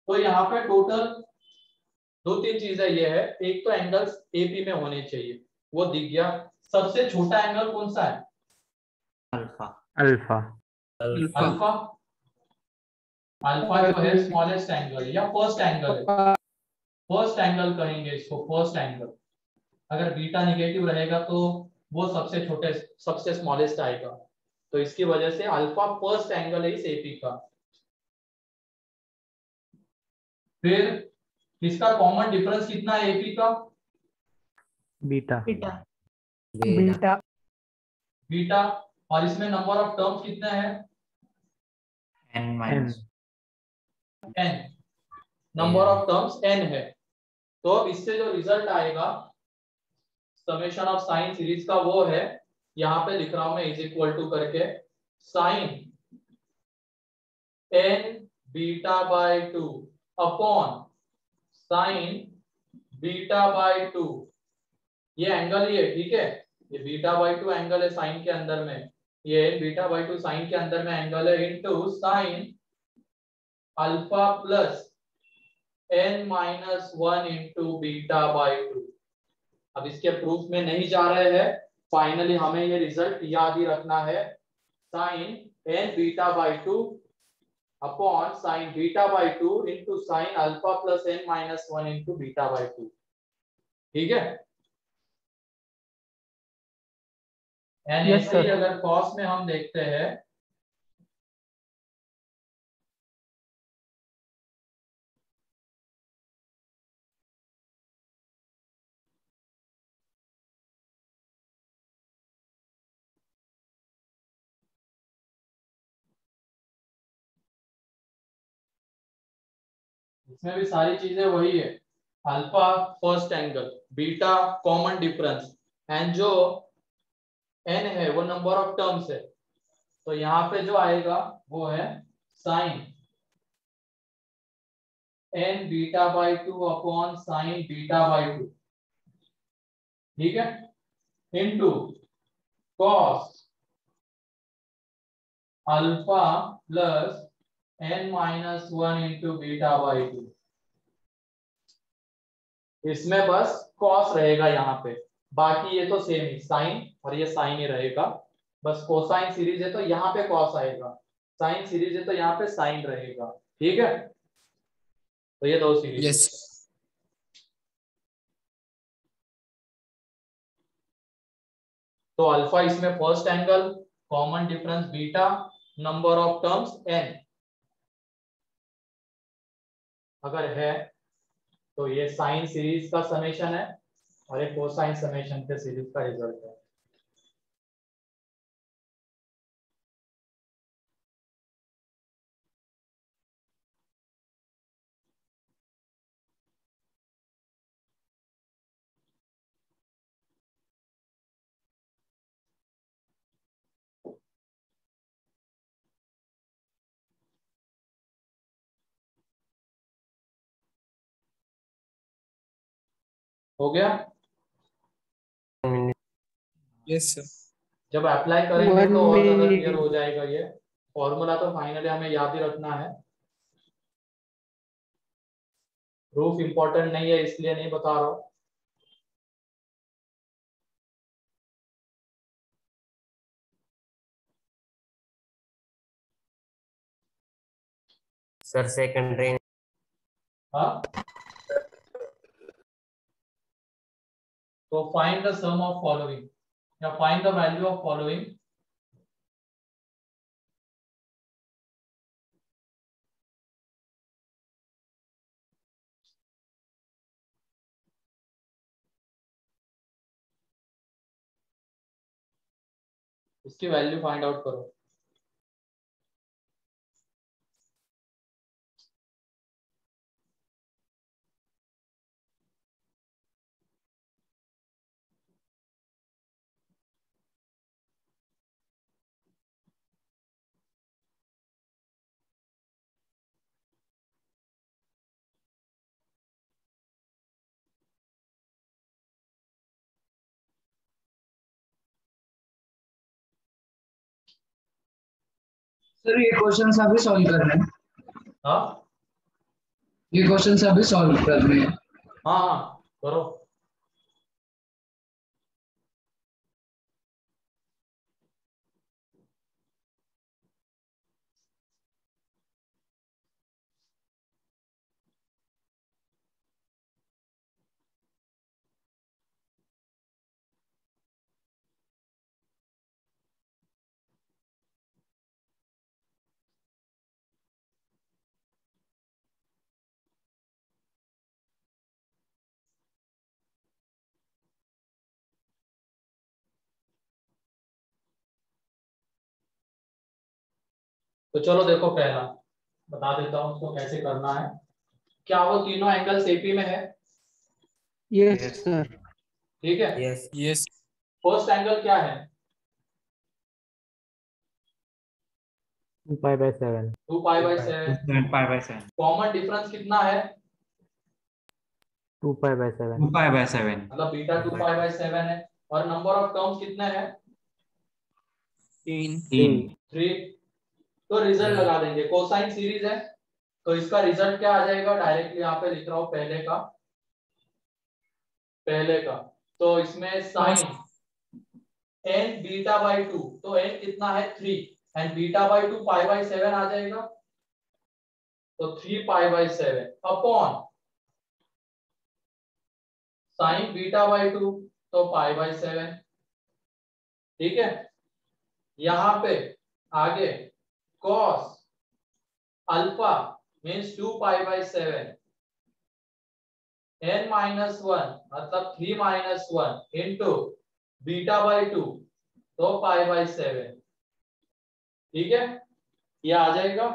तो यहाँ पे टोटल 2-3 चीजें ये है। एक तो एंगल्स एपी में होने चाहिए, वो दिख गया। सबसे छोटा एंगल कौन सा है? Alpha alpha. अल्फा। अल्फा जो है स्मॉलेस्ट एंगल या फर्स्ट एंगल है। फर्स्ट एंगल कहेंगे इसको, फर्स्ट एंगल। अगर बीटा नेगेटिव रहेगा तो वो सबसे छोटे सबसे स्मॉलेस्ट आएगा। तो इसकी वजह से अल्फा फर्स्ट एंगल है इस एपी का। फिर इसका कॉमन डिफरेंस कितना है एपी का? बीटा। बीटा। बीटा। और इसमें नंबर ऑफ टर्म्स कितने हैं? n-. n। Number of terms n है। तो अब इससे जो रिजल्ट आएगा समेशन ऑफ साइन सीरीज का वो है, यहाँ पे लिख रहा हूं मैं इज इक्वल टू करके sine n beta by 2 upon sine beta by 2। ये एंगल ही है, ठीक है। ये बीटा बाय 2 एंगल है साइन के अंदर में, ये बीटा बाय 2 साइन के अंदर में एंगल है, into sine alpha plus n-1 into beta by 2। अब इसके प्रूफ में नहीं जा रहे हैं, फाइनली हमें ये रिजल्ट याद ही रखना है। Sine n beta by 2 upon sine beta by 2 into sine alpha plus n-1 into beta by 2। ठीक है। एंड ऐसे ही अगर कॉस में हम देखते हैं इसमें भी सारी चीजें वही है। Alpha first angle, beta common difference, and जो n है वो नंबर ऑफ टर्म्स है। तो यहाँ पे जो आएगा वो है sine n beta by 2 upon sine beta by 2। ठीक है, into cos alpha plus n-1 into beta by 2। इसमें बस कॉस रहेगा यहाँ पे, बाकी ये तो सेम ही साइन और ये साइन ही रहेगा। बस कोसाइन सीरीज है तो यहाँ पे कॉस आएगा, साइन सीरीज है तो यहाँ पे साइन रहेगा। ठीक है, तो ये दो सीरीज यस तो अल्फा इसमें first angle, common difference beta, number of terms n अगर है तो ये साइन सीरीज का समेशन है और ये कोसाइन समेशन के सीरीज का रिजल्ट है। हो गया? Yes sir. जब अप्लाई करेंगे तो और ज्यादा क्लियर मिनट हो जाएगा। ये फॉर्मूला तो फाइनली हमें याद ही रखना है, प्रूफ इंपॉर्टेंट नहीं है इसलिए नहीं बता रहा हूं। सर सेकेंडरी हाँ, तो find the sum of following या find the value of following. इसकी वैल्यू फाइंड आउट करो। सर ये क्वेश्चन अभी सॉल्व कर रहे हैं। हाँ ये क्वेश्चन अभी सॉल्व कर रहे हैं। हाँ हाँ करो। तो चलो देखो, पहला बता देता हूँ उसको कैसे करना है। क्या वो तीनों एंगल्स एपी में है? Yes sir. ठीक है, यस यस फर्स्ट एंगल क्या है? 2π/7। 2π/7। π/7 कॉमन डिफरेंस कितना है? 2π/7। 2π/7 मतलब बीटा 2π/7 है। और नंबर ऑफ टर्म्स कितने हैं? 3 3। 3। तो रिजल्ट लगा देंगे, कोसाइन सीरीज है तो इसका रिजल्ट क्या आ जाएगा? डायरेक्टली यहाँ पे लिख रहा हूँ पहले का। तो इसमें साइन n बीटा बाई 2, तो n कितना है? 3 एंड बीटा बाई 2 π/7 आ जाएगा, तो 3π/7 अपॉन साइन बीटा बाई 2 तो π/7। ठीक है, यहाँ पे आगे cos अल्फा मीन्स 2π/7 n-1 मतलब 3-1 इंटू बीटा बाई 2 तो π/7। ठीक है, ये आ जाएगा।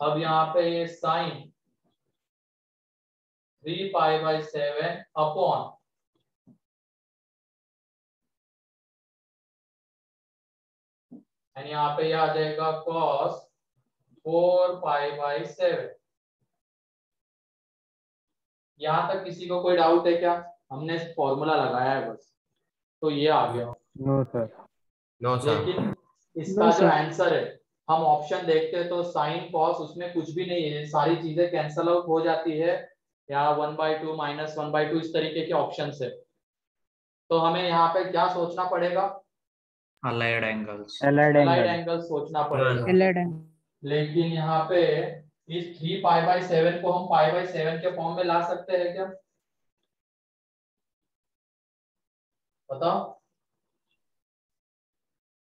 अब यहाँ पे ये साइन 3π/7 अपॉन एंड यहाँ पे ये आ जाएगा cos 4π/7। यहाँ तक किसी को कोई डाउट है क्या? हमने फॉर्मूला लगाया है बस, तो ये आ गया। No sir. No sir. लेकिन इसका जो आंसर है, हम ऑप्शन देखते हैं तो साइन कॉस उसमें कुछ भी नहीं है, सारी चीजें कैंसल आउट हो जाती है। यहाँ 1/2 -1/2 इस तरीके के ऑप्शन है। तो हमें यहाँ पे क्या सोचना पड़ेगा? Allied angles. Allied allied angle. Angle सोचना पड़ेगा। एलएड लेकिन यहाँ पे इस 3π/7 को हम π/7 के फॉर्म में ला सकते हैं क्या? बताओ।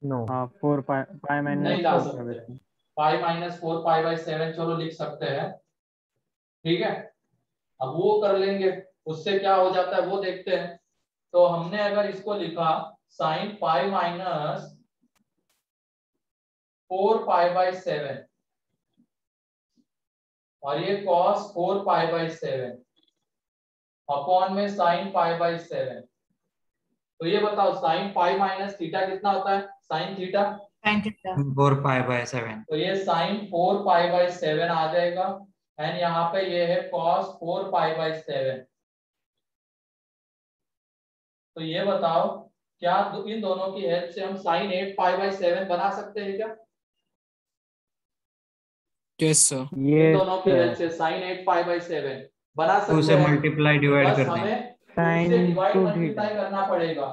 नो। हाँ 4 पाई नहीं माइनस ला 4 सकते। π-4 π/7 चलो लिख सकते हैं, ठीक है। अब वो कर लेंगे, उससे क्या हो जाता है वो देखते हैं। तो हमने अगर इसको लिखा sin π-4π/7 और ये cos 4π/7 अपॉन में sin π/7, तो ये बताओ sin पाई माइनस थीटा कितना होता है? sin theta. 4π/7। तो ये sin 4π/7 आ जाएगा, एंड यहाँ पे ये है cos 4π/7। तो ये बताओ क्या इन दोनों की हेल्प से हम sin 8π/7 बना सकते हैं क्या? Yes sir. इन दोनों की हेल्प से sin 8π/7 बना 2 सकते से हैं। मल्टीप्लाई डिवाइड बस कर दें। हमें 2 Sin से डिवाइड 2 मल्टीप्लाई थीटा। करना पड़ेगा।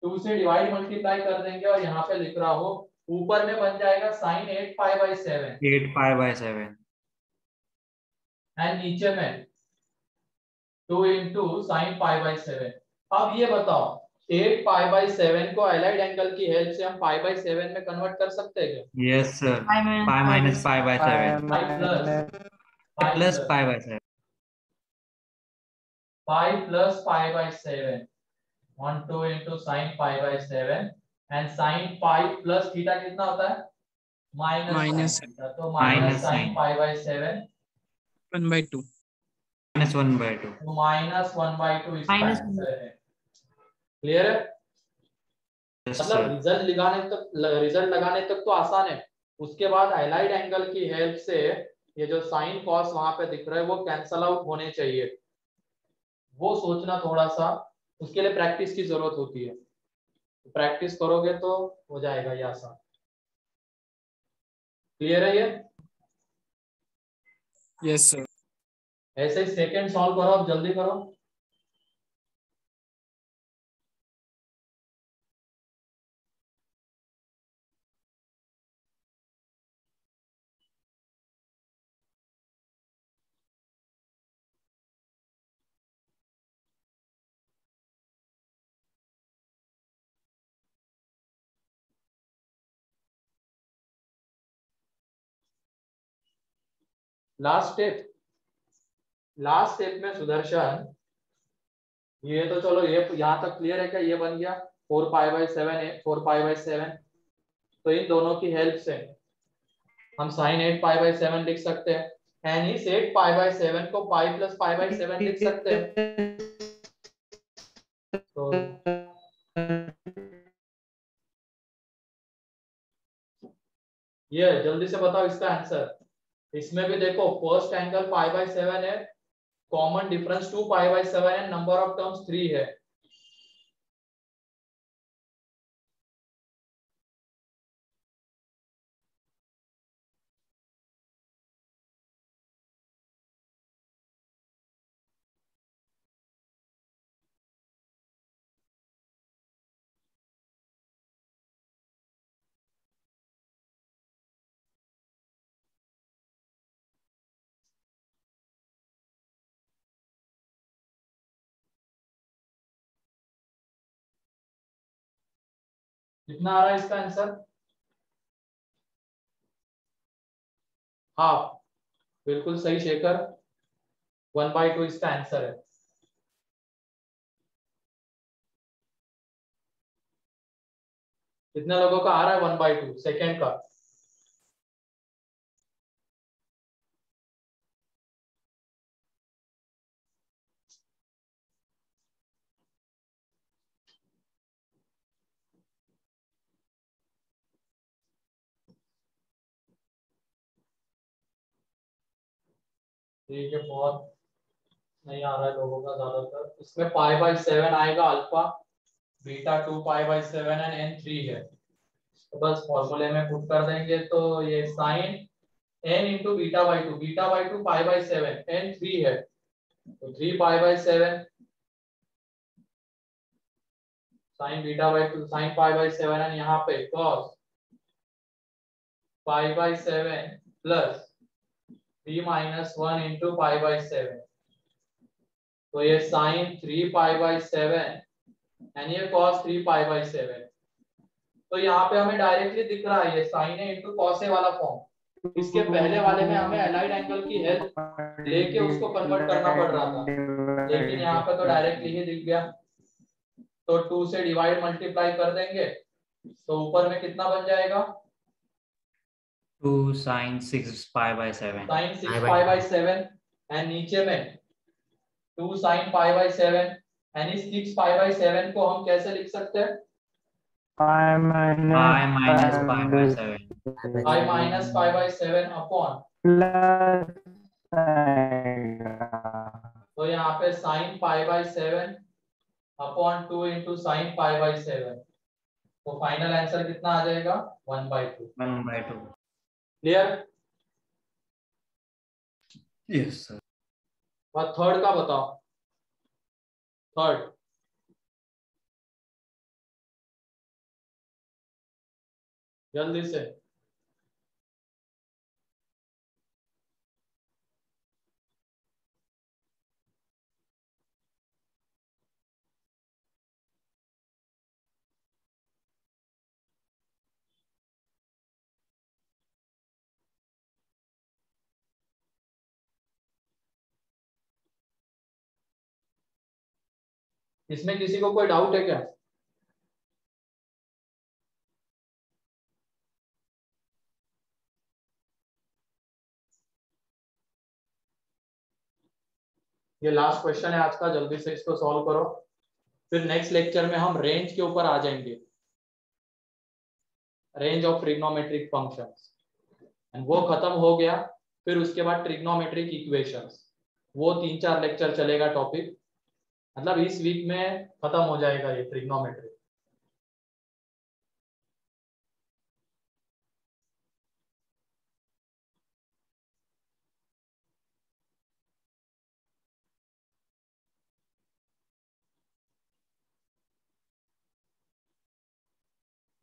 2 से डिवाइड मल्टीप्लाई कर देंगे और यहाँ पे लिख रहा हो, ऊपर में बन जाएगा sin 8π/7 8π/7 एंड नीचे में 2 into sin π/7। अब ये बताओ 8π/7 को एलाइड एंगल की हेल्प से हम π/7 में कन्वर्ट कर सकते हैं क्या? Yes sir. π - π/7 5 plus π/7 5 plus π/7 1 2 into sin π/7 and sin pi plus theta कितना होता है? Minus sin theta. तो माइनस sin π/7 1/2 -1/2 तो -1/2 इसका आंसर है। क्लियर है? यस मतलब सर। रिजल्ट लगाने तक तो आसान है, उसके बाद एलाइड एंगल की हेल्प से ये जो साइन कॉस वहां पे दिख रहा है वो कैंसल आउट होने चाहिए, वो सोचना थोड़ा सा, उसके लिए प्रैक्टिस की जरूरत होती है। प्रैक्टिस करोगे तो हो जाएगा ये आसान। क्लियर है ये? Yes sir. ऐसे ही सेकंड सॉल्व करो, अब जल्दी करो। लास्ट स्टेप में सुदर्शन, ये तो चलो ये यहाँ तक क्लियर है क्या? ये बन गया 4π/7 है, 4π/7। तो इन दोनों की हेल्प से हम sin 8π/7 लिख सकते हैं, एंड इस 8π/7 को पाई प्लस π/7 लिख सकते हैं। तो ये जल्दी से बताओ इसका आंसर। इसमें भी देखो फर्स्ट एंगल π/7 है, कॉमन डिफरेंस 2π/7 है, नंबर ऑफ टर्म्स 3 है। कितना आ रहा है इसका आंसर? हाफ। बिल्कुल सही शेखर, 1/2 इसका आंसर है। कितने लोगों का आ रहा है 1/2 सेकेंड का? ठीक है, बहुत नहीं आ रहा है लोगों का ज्यादातर। इसमें π/7 आएगा अल्फा, बीटा 2π/7 एंड n 3 है। तो बस फॉर्मूले में पुट कर देंगे तो ये साइन n इंटू बीटा/2, बीटा/2 π/7, n 3 है तो 3π/7 साइन बीटा/2 साइन π/7 एंड यहाँ पे cos π/7 प्लस 3 - 1 इंटू π/7, तो ये साइन 3π/7 एंड ये cos 3π/7। तो यहाँ पे हमें डायरेक्टली दिख रहा है ये sign A into cos A वाला फॉर्म। इसके पहले वाले में हमें अलाइड एंगल की हेल्प लेके उसको कन्वर्ट करना पड़ रहा था, लेकिन यहाँ पे तो डायरेक्टली ही दिख गया। तो 2 से डिवाइड मल्टीप्लाई कर देंगे तो ऊपर में कितना बन जाएगा 2 sin 6π/7 साइन 6π/7 एंड नीचे में 2 sin π/7 एंड इस 6π/7 को हम कैसे लिख सकते हैं pi minus π-π/7 π-π/7 अपॉन plus तो यहाँ पे साइन π/7 अपॉन 2 इंटू साइन π/7, तो फाइनल आंसर कितना आ जाएगा 1/2। 1/2। क्लियर? Yes sir. और थर्ड का बताओ। थर्ड जल्दी से। इसमें किसी को कोई डाउट है क्या? ये लास्ट क्वेश्चन है आज का, जल्दी से इसको सॉल्व करो। फिर नेक्स्ट लेक्चर में हम रेंज के ऊपर आ जाएंगे, range of trigonometric functions, and वो खत्म हो गया। फिर उसके बाद ट्रिग्नोमेट्रिक इक्वेशंस, वो 3-4 लेक्चर चलेगा टॉपिक, मतलब इस वीक में खत्म हो जाएगा ये ट्रिग्नोमेट्री।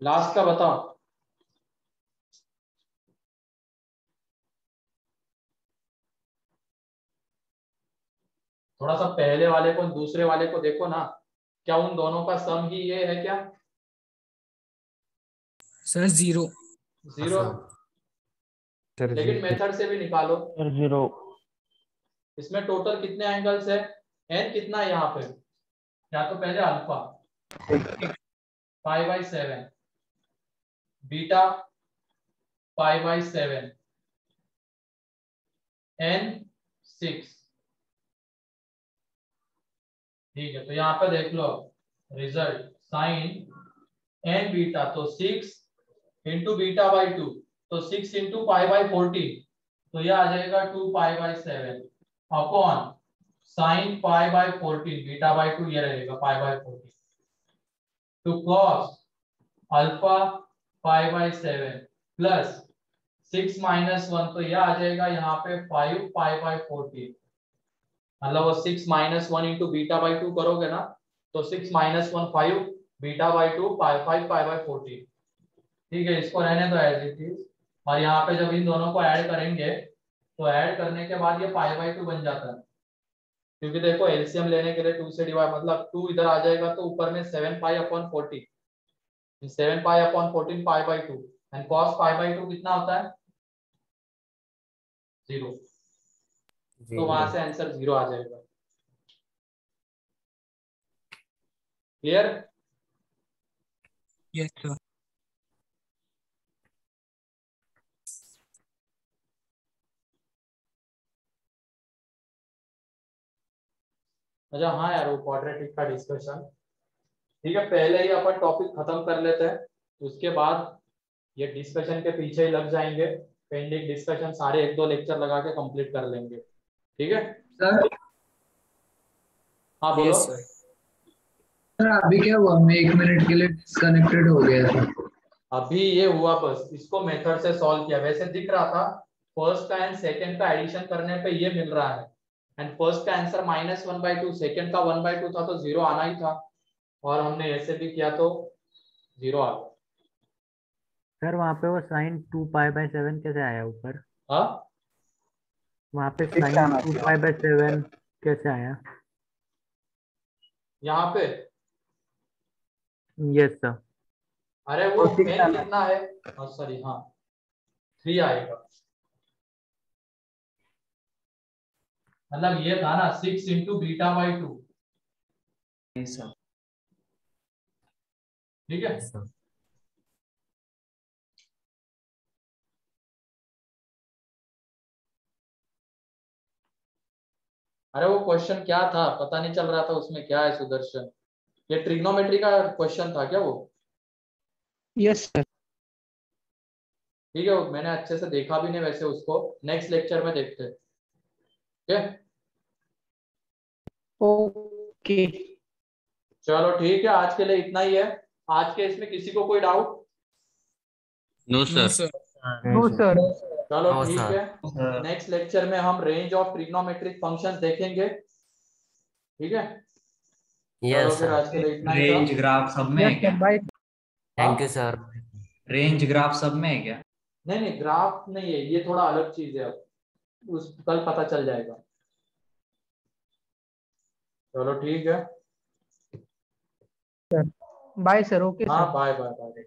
लास्ट का बताओ। थोड़ा सा पहले वाले को दूसरे वाले को देखो ना, क्या उन दोनों का सम ही ये है क्या? सर 0 लेकिन मेथड से भी निकालो। 0 इसमें टोटल कितने एंगल्स है? n कितना है यहाँ पे? या तो पहले अल्फा π/7, बीटा π/7, n 6। ठीक है, तो यहाँ पे देख लो रिजल्ट, साइन n बीटा तो 6 इंटू बीटा/2, तो 6 इंटू π/14, तो ये आ जाएगा 2π/7 अपॉन साइन π/14 बीटा/2 ये रहेगा π/14 टू कॉस अल्फा π/7 प्लस 6 - 1, तो ये आ जाएगा यहाँ पे 5π/14, मतलब वो 6 - 1 इंटू बीटा/2 करोगे ना तो 6 - 1 5 बीटा/2 5π/14। ठीक है, इसको रहने दो एज इट इज। और यहाँ पे जब इन दोनों को ऐड करेंगे तो ऐड करने के बाद ये π/2 बन जाता है, क्योंकि देखो एलसीएम लेने के लिए 2 से डिवाइड, मतलब 2 इधर आ जाएगा तो ऊपर में 7π/14, 7π/14 π/2 एंड cos π/2 कितना होता है 0, तो वहां से आंसर 0 आ जाएगा। क्लियर? Yes sir. अच्छा हाँ यार, वो क्वाड्रेटिक का डिस्कशन, ठीक है, पहले ही अपन टॉपिक खत्म कर लेते हैं, उसके बाद ये डिस्कशन के पीछे ही लग जाएंगे। पेंडिंग डिस्कशन सारे 1-2 लेक्चर लगा के कंप्लीट कर लेंगे। ठीक है सर हाँ बोलो। Yes, sir. सर अभी क्या हुआ, मैं 1 मिनट के लिए डिस्कनेक्टेड हो गया था। अभी ये हुआ, बस इसको मेथड से सॉल्व किया। वैसे दिख रहा था फर्स्ट का एंड सेकंड का एडिशन करने पे ये मिल रहा है, एंड फर्स्ट का आंसर -1/2, सेकंड का 1/2 था तो 0 आना ही था, और हमने ऐसे भी किया तो 0 आ गया। सर वहाँ पे वो साइन 2π/7 कैसे आया ऊपर? हाँ वहाँ पे साइन 2π/7 कैसे आया? यहाँ पे यस सर। अरे वो पेन कितना है, सॉरी हाँ 3 आएगा, मतलब ये था ना 6 × β/2, Yes, sir. ठीक है। Yes, sir. अरे वो क्वेश्चन क्या था पता नहीं चल रहा था, उसमें क्या है सुदर्शन? ये ट्रिग्नोमेट्री का क्वेश्चन था क्या वो? Yes sir. ठीक है, मैंने अच्छे से देखा भी नहीं वैसे उसको, नेक्स्ट लेक्चर में देखते हैं, ठीक है। ओके चलो ठीक है, आज के लिए इतना ही है। आज के इसमें किसी को कोई doubt? No no sir. Sir. No sir. चलो No, ठीक sir. है, नेक्स्ट लेक्चर में हम रेंज ऑफ ट्रिग्नोमेट्रिक फंक्शंस देखेंगे, ठीक है। चलो यस फिर सर, आज के लिए इतना ही रेंज था। ग्राफ सब में है क्या? Bye. Thank you sir. Range graph सब में है क्या? नहीं नहीं ग्राफ नहीं है, ये थोड़ा अलग चीज है, अब उस कल पता चल जाएगा। चलो ठीक है, बाय सर। ओके हाँ सर। Bye bye bye.